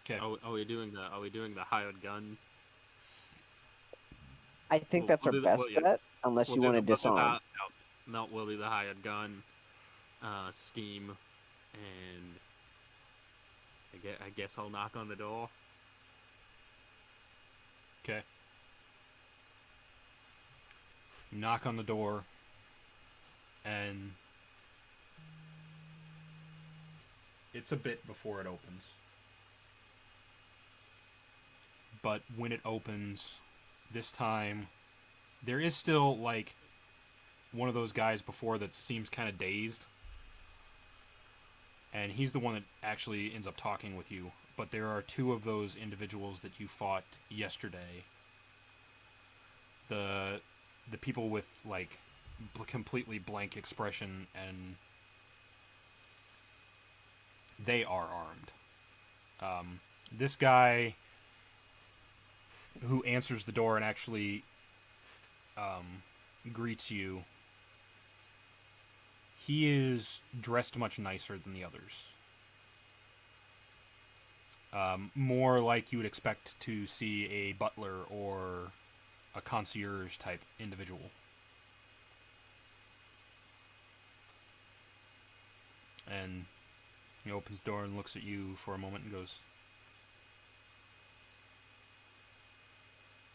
Okay. Are we doing the hired gun? I think We'll- that's we'll our do the- best well, yeah. bet, unless We'll you do want to the- we'll do disarm. the- No, we'll do the hired gun scheme, and I guess I'll knock on the door. Okay. You knock on the door, and it's a bit before it opens. But when it opens, this time, there is still, like, one of those guys before that seems kind of dazed. And he's the one that actually ends up talking with you. But there are two of those individuals that you fought yesterday. The people with, like, completely blank expression, and they are armed. This guy who answers the door and actually greets you, he is dressed much nicer than the others. More like you would expect to see a butler or a concierge type individual. And he opens the door and looks at you for a moment and goes,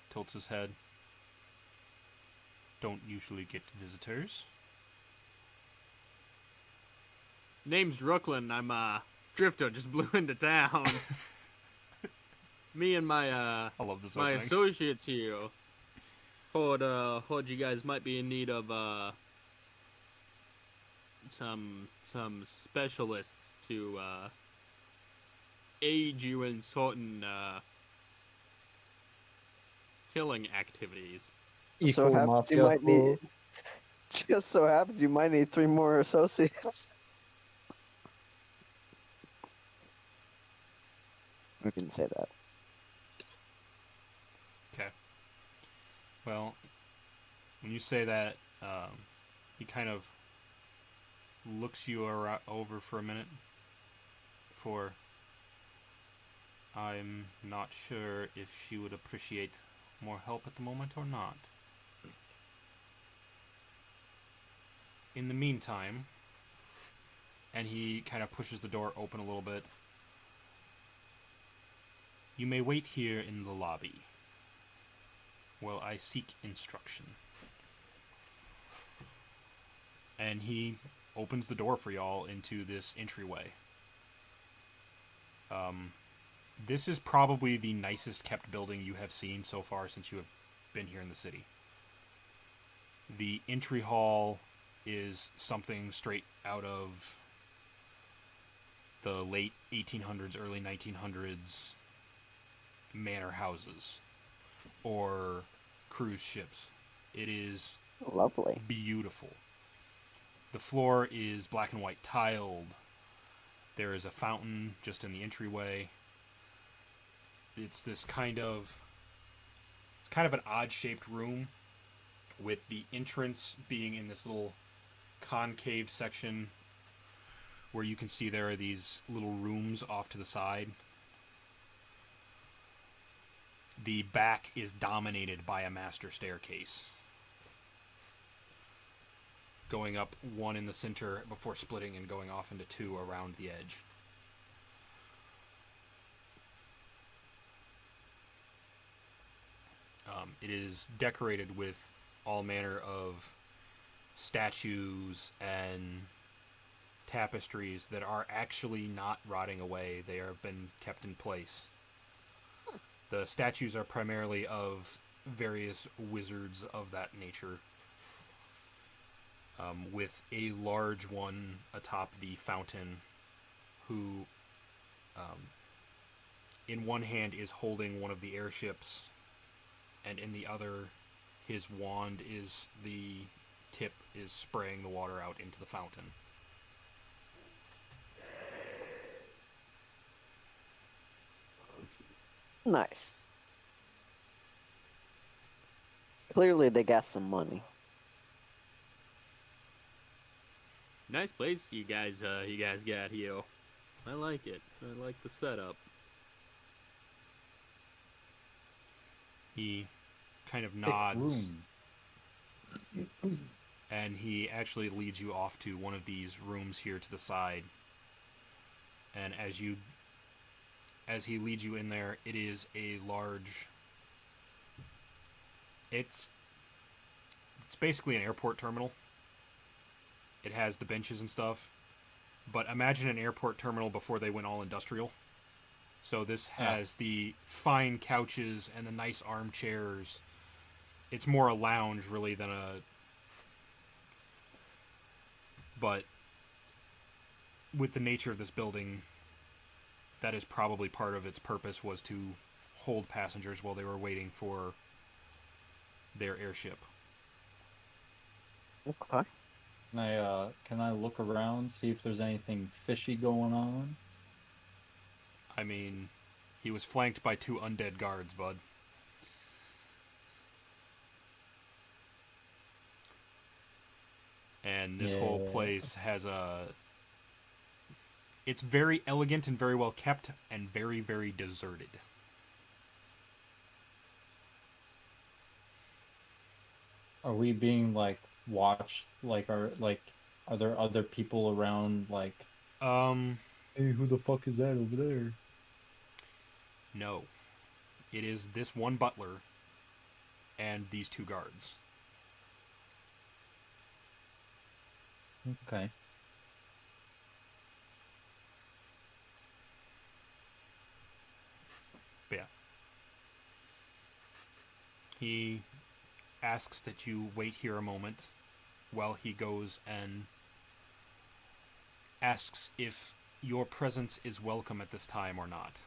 tilts his head. Don't usually get visitors. Name's Brooklyn. I'm drifter. Just blew into town. Me and my I love this my opening. associates here. Heard you guys might be in need of some specialists to aid you in certain killing activities. So E4 happens Mafia. you might need. Just so happens you might need 3 more associates. I didn't say that. Okay. Well, when you say that, he kind of looks you over for a minute. For I'm not sure if she would appreciate more help at the moment or not. In the meantime, and he kind of pushes the door open a little bit, you may wait here in the lobby while I seek instruction. And he opens the door for y'all into this entryway. This is probably the nicest kept building you have seen so far since you have been here in the city. The entry hall is something straight out of the late 1800s, early 1900s manor houses or cruise ships. It is Lovely. beautiful. The floor is black and white tiled. There is a fountain just in the entryway. It's kind of an odd-shaped room with the entrance being in this little concave section where you can see there are these little rooms off to the side. The back is dominated by a master staircase, going up one in the center before splitting and going off into two around the edge. It is decorated with all manner of statues and tapestries that are actually not rotting away. They have been kept in place. The statues are primarily of various wizards of that nature, with a large one atop the fountain who, in one hand, is holding one of the airships, and in the other, his wand is the tip is spraying the water out into the fountain. Nice. Clearly, they got some money. Nice place you guys got here. I like it. I like the setup. He kind of Thick nods, room. and he actually leads you off to one of these rooms here to the side. And as he leads you in there, it is a large... It's basically an airport terminal. It has the benches and stuff. But imagine an airport terminal before they went all industrial. So this has the fine couches and the nice armchairs. It's more a lounge, really, than a... But with the nature of this building, that is probably part of its purpose, was to hold passengers while they were waiting for their airship. Okay. Can I look around, see if there's anything fishy going on? I mean, he was flanked by two undead guards, bud. And this whole place has it's very elegant and very well kept and very, very deserted. Are we being like watched? Like, are there other people around? Like, hey, who the fuck is that over there? No. It is this one butler and these two guards. Okay. But yeah. He asks that you wait here a moment while he goes and asks if your presence is welcome at this time or not.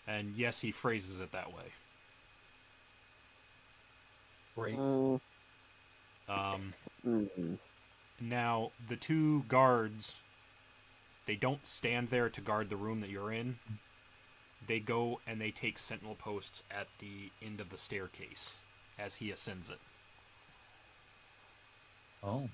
And yes, he phrases it that way. Great. Now, the two guards, they don't stand there to guard the room that you're in. they go and they take sentinel posts at the end of the staircase as he ascends it. Oh.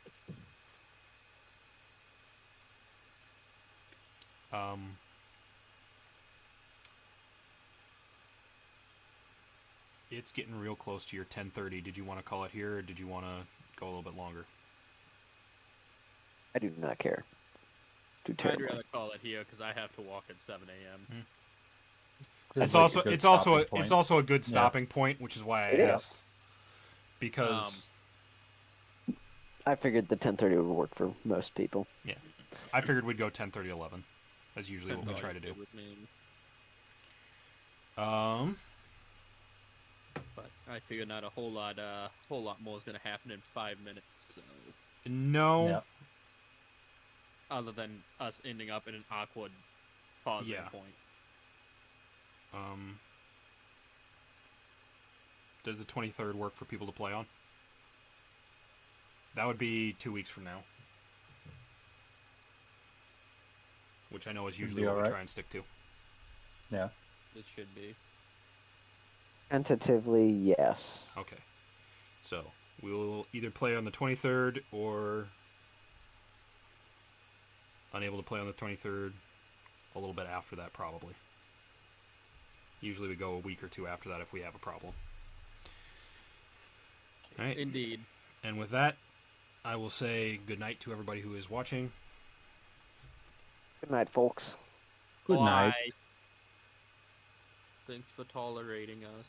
It's getting real close to your 10:30. Did you want to call it here, or did you want to go a little bit longer? I do not care. Too I'd terrible. rather call it here because I have to walk at 7 a.m. It's like also a good it's also stopping it's point. also a good Yeah. stopping point, which is why I It asked. is. Because I figured the 10:30 would work for most people. I figured we'd go 10:30, 11. That's usually what we try to do. With me, but I figured not a whole lot more is gonna happen in 5 minutes. So No. Yeah. other than us ending up in an awkward pausing Yeah. point. Does the 23rd work for people to play on? That would be 2 weeks from now. Which I know is usually be what we alright. try and stick to. Yeah. It should be. Tentatively, yes. Okay. So, we will either play on the 23rd or unable to play on the 23rd a little bit after that, probably. Usually we go a week or two after that if we have a problem. All right. Indeed. And with that, I will say good night to everybody who is watching. Good night, folks. Good night. Bye. Thanks for tolerating us.